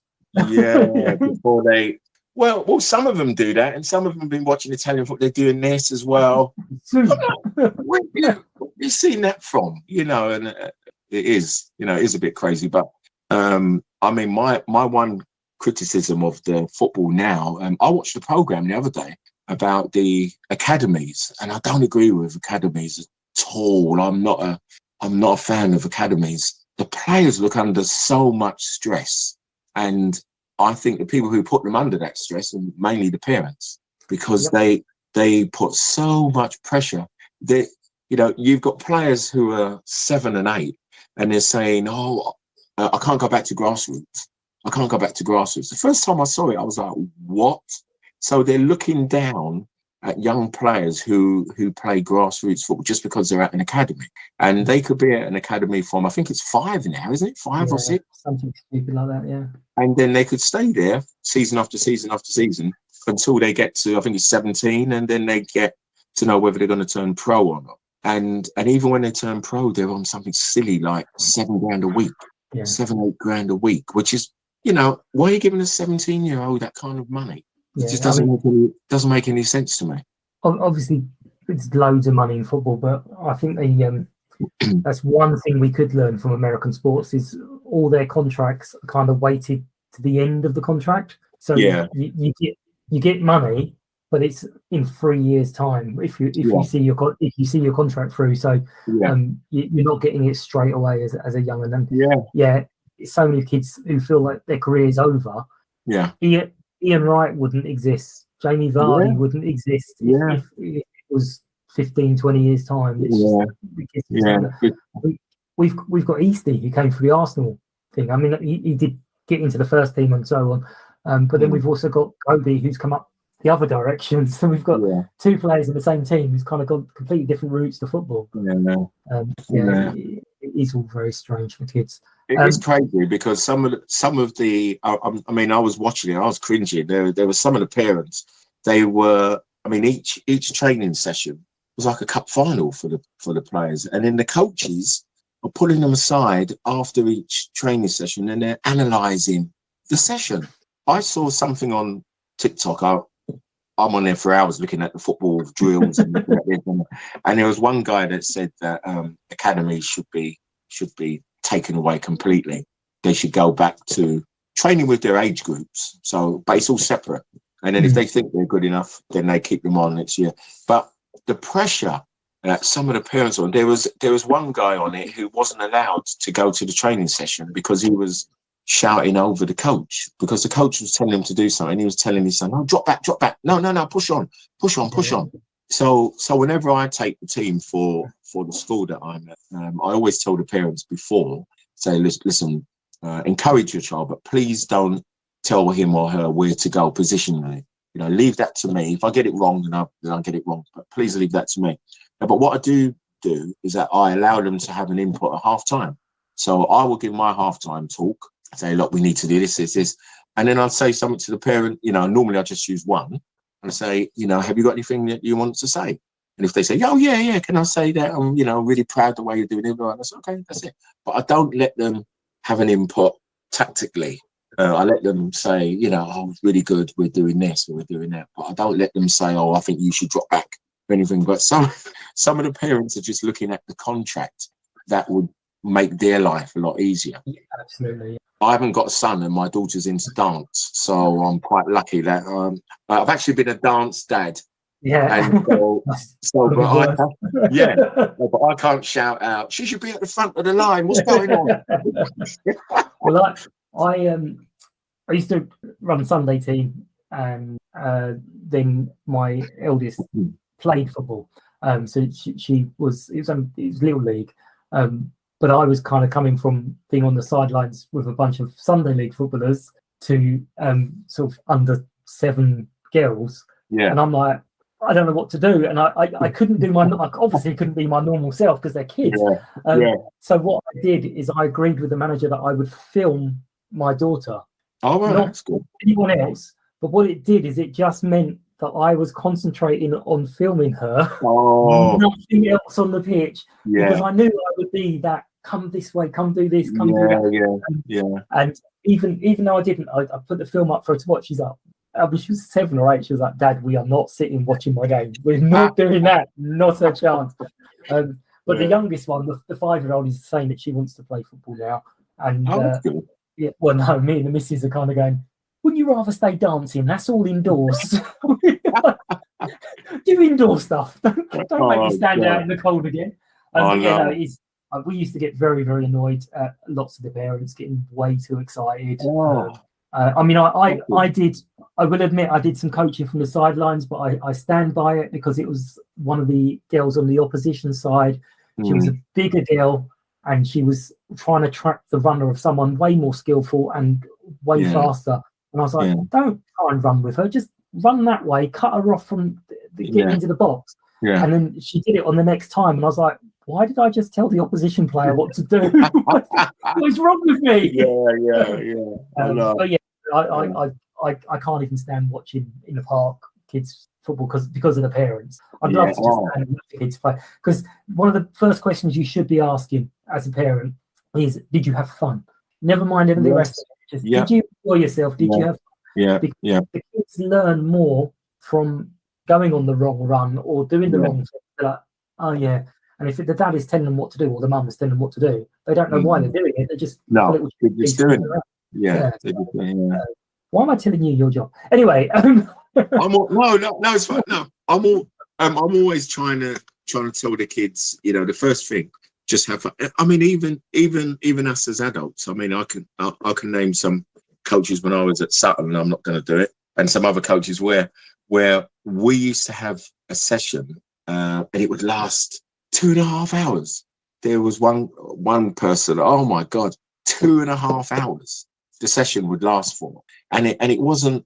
Yeah, before they. Well, some of them do that, and some of them have been watching Italian football. They're doing this as well. Where you seen that from? And it is, it is a bit crazy. But I mean, my one criticism of the football now, I watched the program the other day about the academies, and I don't agree with academies at all. I'm not a fan of academies. The players look under so much stress, and I think the people who put them under that stress are mainly the parents, because they put so much pressure. You've got players who are 7 and 8, and they're saying, "Oh, I can't go back to grassroots. I can't go back to grassroots." The first time I saw it, I was like, "What?" So they're looking down at young players who play grassroots football just because they're at an academy, and they could be at an academy from, I think it's 5 now, isn't it? 5 or 6, something stupid like that. Yeah, and then they could stay there season after season after season until they get to, I think it's 17, and then they get to know whether they're going to turn pro or not. And even when they turn pro, they're on something silly like £7 grand a week, yeah. 7-8 grand a week, which is, why are you giving a 17-year-old that kind of money? It just doesn't make any sense to me. Obviously, it's loads of money in football, but I think that's one thing we could learn from American sports is all their contracts are kind of weighted to the end of the contract. So you get money, but it's in 3 years' time if you see your contract through. So you're not getting it straight away as a young and so many kids who feel like their career is over. Yeah. Ian Wright wouldn't exist. Jamie Vardy wouldn't exist if it was 15, 20 years time. We've got Eastie who came through the Arsenal thing. I mean, he did get into the first team and so on. But then we've also got Kobe who's come up the other direction. So we've got 2 players in the same team who's kind of got completely different routes to football. It is all very strange for kids. It is crazy because some of the I mean, I was watching it, I was cringing. There were some of the parents. They were, I mean, each training session was like a cup final for the players, and then the coaches are pulling them aside after each training session and they're analysing the session. I saw something on TikTok. I'm on there for hours looking at the football drills and looking at this, and there was one guy that said that academies should be taken away completely. They should go back to training with their age groups. So, but it's all separate. And then if they think they're good enough, then they keep them on next year. But the pressure that some of the parents on, there was one guy on it who wasn't allowed to go to the training session because he was shouting over the coach, because the coach was telling him to do something. He was telling his son, "No, drop back. No, push on. So whenever I take the team for the school that I'm at, I always tell the parents before, say, listen, encourage your child, but please don't tell him or her where to go positionally. Leave that to me. If I get it wrong, then I'll get it wrong. But please leave that to me. But what I do is that I allow them to have an input at half time. So I will give my halftime talk, say, look, we need to do this. And then I'll say something to the parent, normally I just use one. And say, have you got anything that you want to say? And if they say, "Oh, yeah, can I say that I'm, really proud the way you're doing it?" I say, "Okay, that's it." But I don't let them have an input tactically. I let them say, "Oh, it's really good, we're doing this, or we're doing that." But I don't let them say, "Oh, I think you should drop back," or anything. But some of the parents are just looking at the contract that would make their life a lot easier. Yeah, absolutely. I haven't got a son and my daughter's into dance, so I'm quite lucky that I've actually been a dance dad. Yeah. And but I can't shout out, "She should be at the front of the line. What's going on?" Well, I used to run Sunday team, and then my eldest played football. So it was Little League. But I was kind of coming from being on the sidelines with a bunch of Sunday League footballers to sort of under 7 girls. Yeah. And I'm like, I don't know what to do. And I couldn't do I obviously couldn't be my normal self because they're kids. So what I did is I agreed with the manager that I would film my daughter. Oh, right, not that's good. anyone else. But what it did is it just meant that I was concentrating on filming her, nothing else on the pitch, because I knew I would be that, "Come this way, come do this, come do that." And even though I didn't, I put the film up for her to watch. She's like, she was 7 or 8. She was like, "Dad, we are not sitting watching my game. We're not doing that. Not a chance." But the youngest one, the 5-year-old, is saying that she wants to play football now. And well, no, me and the missus are kind of going, "Wouldn't you rather stay dancing? That's all indoors." Do indoor stuff. Don't make me stand out in the cold again. We used to get very, very annoyed at lots of the parents getting way too excited. I mean, I will admit I did some coaching from the sidelines, but I stand by it because it was one of the girls on the opposition side. She was a bigger girl, and she was trying to track the runner of someone way more skillful and way faster. And I was like, don't try and run with her, just run that way, cut her off from getting into the box. And then she did it on the next time, and I was like, why did I just tell the opposition player what to do? What's wrong with me? But yeah, I can't even stand watching in the park kids football because of the parents. I'd love to just stand and watch the kids play, because one of the first questions you should be asking as a parent is, did you have fun? Never mind anything rest. Just, did you enjoy yourself? Did you have fun? Because the kids learn more from going on the wrong run or doing the wrong thing. They're like, oh yeah. And if the dad is telling them what to do, or the mum is telling them what to do, they don't know why they're doing it. They're just they're just doing it. Why am I telling you your job? Anyway, it's fine. No, I'm always trying to tell the kids, the first thing, just have fun. I mean, even us as adults. I mean, I can name some coaches when I was at Sutton, and I'm not going to do it, and some other coaches where we used to have a session, and it would last 2.5 hours. There was one person, oh my God, 2.5 hours the session would last for. And it wasn't,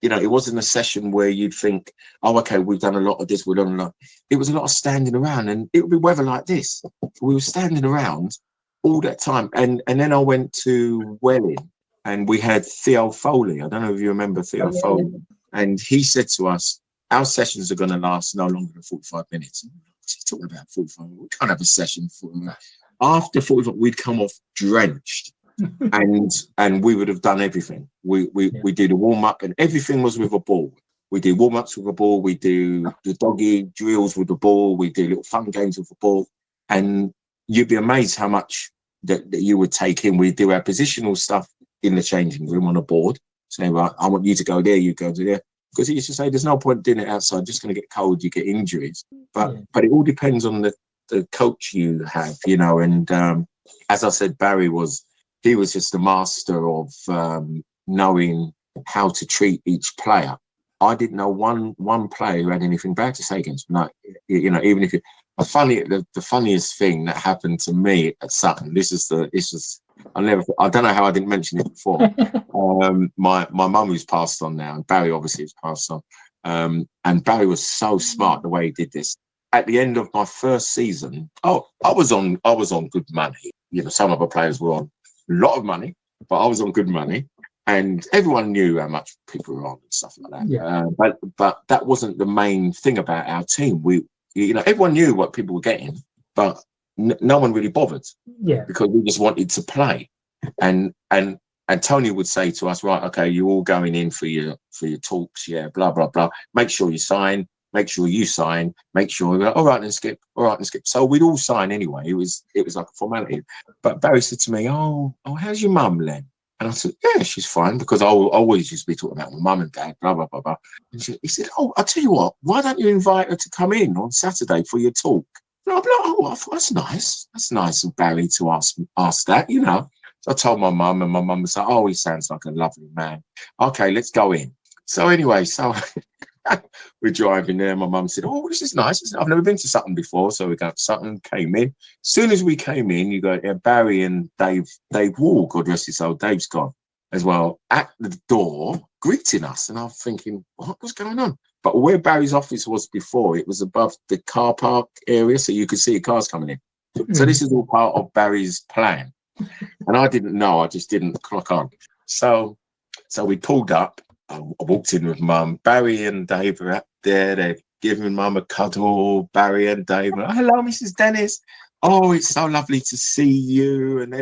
it wasn't a session where you'd think, oh, okay, we've done a lot of this, we've done a lot. It was a lot of standing around, and it would be weather like this. We were standing around all that time. And then I went to Welling, and we had Theo Foley. I don't know if you remember Theo Foley. And he said to us, our sessions are going to last no longer than 45 minutes. What's he talking about 45? We can't have a session for after 45. We'd come off drenched, and we would have done everything. We did a warm up, and everything was with a ball. We do warm ups with a ball. We do the doggy drills with the ball. We do little fun games with the ball, and you'd be amazed how much that you would take in. We do our positional stuff in the changing room on a board. Saying, right, I want you to go there, you go to there. Because he used to say, there's no point doing it outside, just going to get cold, you get injuries. But it all depends on the coach you have, and as I said, Barry was just a master of knowing how to treat each player. I didn't know one player who had anything bad to say against me. Even if the funniest thing that happened to me at Sutton, I don't know how I didn't mention it before. My mum, who's passed on now, and Barry obviously has passed on. And Barry was so smart the way he did this. At the end of my first season, I was on good money. Some other players were on a lot of money, but I was on good money, and everyone knew how much people were on and stuff like that. But that wasn't the main thing about our team. Everyone knew what people were getting, but no one really bothered, because we just wanted to play. And Tony would say to us, right, okay, you're all going in for your talks, blah blah blah. Make sure you sign. Make sure you sign. Make sure we're like, all right, then skip. All right, then skip. So we'd all sign anyway. It was like a formality. But Barry said to me, oh, how's your mum, Len? And I said, yeah, she's fine, because I always used to be talking about my mum and dad, blah blah blah blah. And he said, oh, I'll tell you what, why don't you invite her to come in on Saturday for your talk? And I'm like, oh, I thought, that's nice. That's nice of Barry to ask that, So I told my mum, and my mum was like, oh, he sounds like a lovely man. Okay, let's go in. So anyway, we're driving there. My mum said, oh, this is nice. I've never been to Sutton before. So we got Sutton, came in. As soon as we came in, you got Barry and Dave Wall, God rest his soul, Dave's gone as well, at the door greeting us. And I'm thinking, what was going on? But where Barry's office was before, it was above the car park area, so you could see cars coming in. So this is all part of Barry's plan. And I didn't know, I just didn't clock on. So we pulled up. I walked in with Mum. Barry and Dave were up there. They're giving Mum a cuddle. Barry and Dave were, hello, Mrs. Dennis. Oh, it's so lovely to see you. And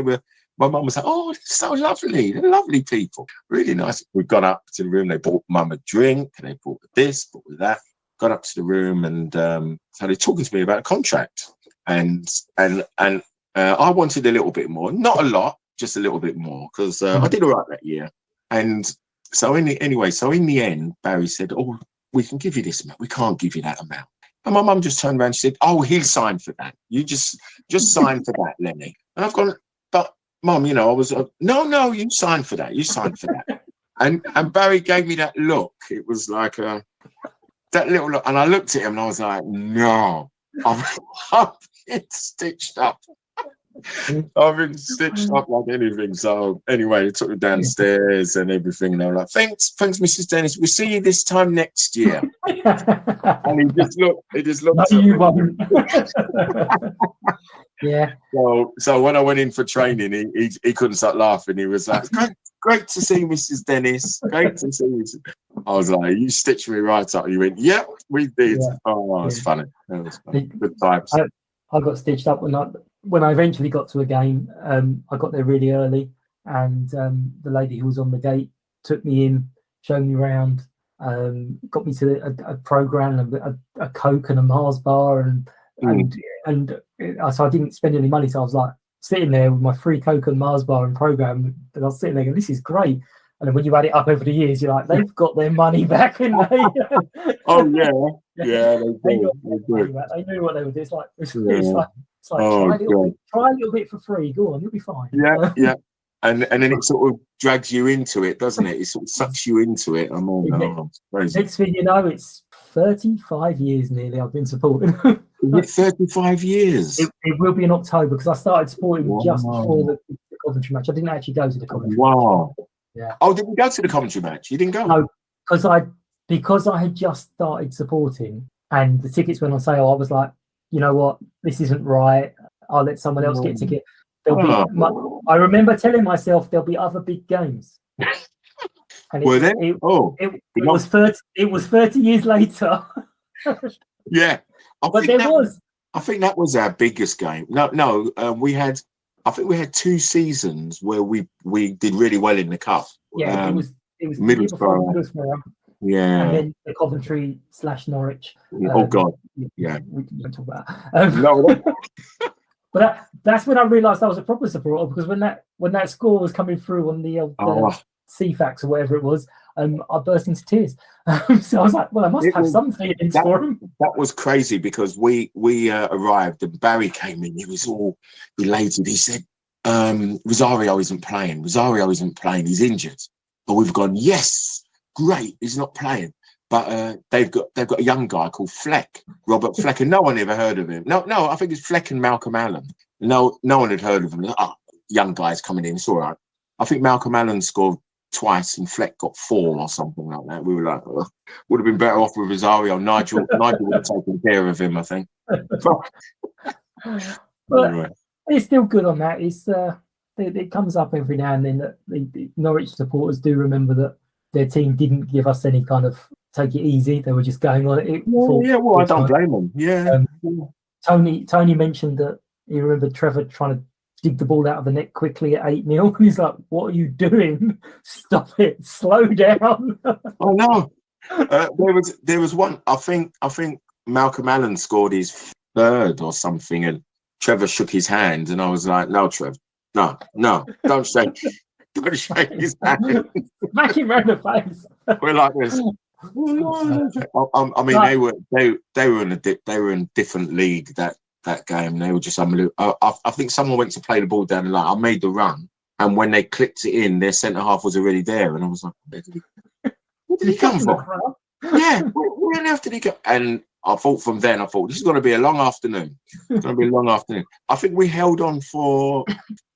my mum was like, oh, it's so lovely. They're lovely people. Really nice. We got up to the room. They bought Mum a drink. And they bought this, bought that. Got up to the room, and so they're talking to me about a contract. And I wanted a little bit more. Not a lot, just a little bit more, because I did all right that year. And so in the end, Barry said, oh, we can give you this amount. We can't give you that amount. And my mum just turned around and said, oh, he'll sign for that. You just sign for that, Lennie. And I've gone, but Mum, I was, no, you sign for that. You sign for that. And Barry gave me that look. It was like that little look. And I looked at him and I was like, no, I'm stitched up. I've been stitched up like anything. So anyway, they took me downstairs and everything. And they were like, thanks, Mrs. Dennis. We'll see you this time next year. And he just looked No, at you me. won't. Yeah. So when I went in for training, he couldn't stop laughing. He was like, great to see Mrs. Dennis. Great to see you. I was like, you stitched me right up. He went, yep, we did. Yeah. Oh, it was funny. It was funny. Good times. I got stitched up when I eventually got to a game. I got there really early, and the lady who was on the gate took me in, showed me around, got me to a program, a Coke and a Mars bar, and so I didn't spend any money. So I was like sitting there with my free Coke and Mars bar and program, and I was sitting there going, "This is great." And then when you add it up over the years, you're like, they've got their money back, and they. Oh yeah, they do. They knew what they were doing. It's like Oh, try a little bit for free. Go on, you'll be fine. Yeah. And then it sort of drags you into it, doesn't it? It sort of sucks you into it. It's crazy. Next thing you know, it's 35 years nearly I've been supporting. Is it 35 years? It will be in October because I started supporting just before the Coventry match. I didn't actually go to the Coventry match. Yeah. Oh, did you go to the Coventry match? You didn't go? No, because I had just started supporting and the tickets went on sale. I was like, you know what, this isn't right. I'll let someone else get a ticket. I remember telling myself there'll be other big games. And it was 30 years later. Yeah, I think that was our biggest game. We had 2 seasons where we did really well in the cup. Yeah, it was Middlesbrough. Yeah, and then the Coventry / Norwich. Oh God, yeah. We don't talk about that. But that's when I realised I was a proper supporter, because when that score was coming through on the CFAX or whatever it was, I burst into tears. So I was like, well, I must have some feelings for him. That was crazy because we arrived and Barry came in. He was all elated. He said, Rosario isn't playing. He's injured. But we've gone, yes, great. He's not playing. But they've got a young guy called Fleck, Robert Fleck, and no one ever heard of him. No, I think it's Fleck and Malcolm Allen. No one had heard of him. Young guy's coming in. It's all right. I think Malcolm Allen scored twice and Fleck got 4 or something like that. We were like, would have been better off with Rosario. Nigel would have taken care of him, I think. But anyway. It's still good on that. It comes up every now and then that the Norwich supporters do remember that their team didn't give us any kind of take it easy. They were just going on it. I don't blame them. Yeah. Tony mentioned that he remembered Trevor trying to dig the ball out of the net quickly at 8-0. And he's like, what are you doing? Stop it. Slow down. Oh no. There was one, I think Malcolm Allen scored his 3rd or something, and Trevor shook his hand, and I was like, no, Trev, no, don't shake. Don't shake his hand. Smack him round the face. We're like this. I mean, they were in a different league that game. They were just unbelievable. I think someone went to play the ball down the line. I made the run, and when they clicked it in, their centre half was already there, and I was like, where did he come from? Yeah, where on earth did he go? And I thought this is going to be a long afternoon. It's going to be a long afternoon. I think we held on for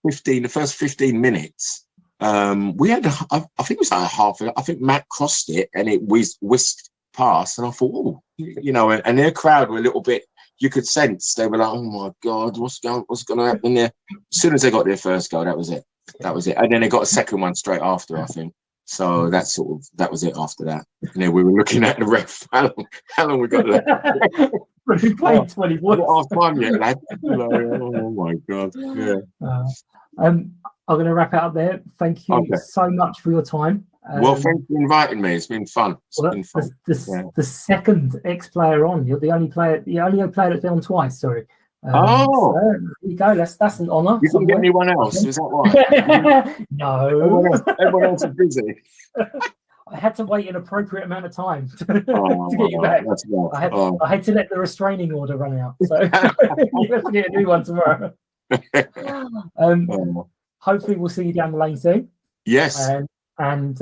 the first 15 minutes. We had, I think it was like I think Matt crossed it and it whisked past, and I thought, and their crowd were a little bit, you could sense they were like, oh my God, what's going to happen there? As soon as they got their first goal, that was it. And then they got a second one straight after, I think. So that was it after that. We were looking at the ref. How long we got left? We played 20 minutes. Half time yet, lad. Oh my God. Yeah. I'm going to wrap it up there. Thank you so much for your time. Well, thanks for inviting me. It's been fun. The second ex-player on. You're the only player that's been on twice. Sorry. So there you go. That's an honour. You didn't get anyone else? Is that right? No. Everyone else is busy. I had to wait an appropriate amount of time to get you back. I had to let the restraining order run out. So you have to get a new one tomorrow. Hopefully we'll see you down the lane soon. Yes. And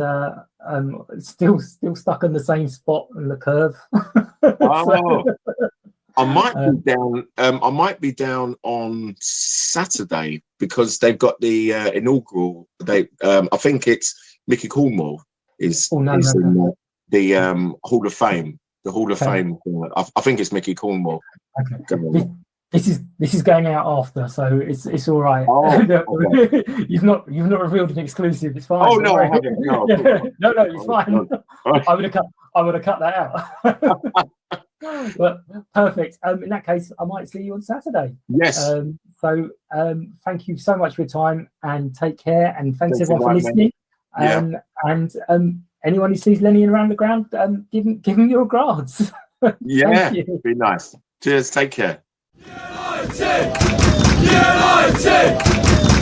still stuck in the same spot in the curve. I might be down. I might be down on Saturday because they've got the inaugural. I think it's Mickey Cornwall is Oh, no. in the Hall of Fame. The Hall of Okay. Fame. I think it's Mickey Cornwall. Okay. This is going out after, so it's all right. Oh, okay. You've not revealed an exclusive. It's fine. Oh don't no, I worry. haven't. No, no, it's fine. I would have cut that out. But perfect. In that case, I might see you on Saturday. Yes. Thank you so much for your time and take care. And thanks everyone for listening. And anyone who sees Lennie around the ground, give him your regards. Yeah, Thank you. be nice. Cheers. Take care. United! United!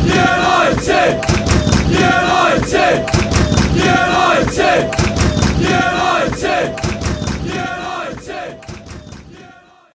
United! United! United!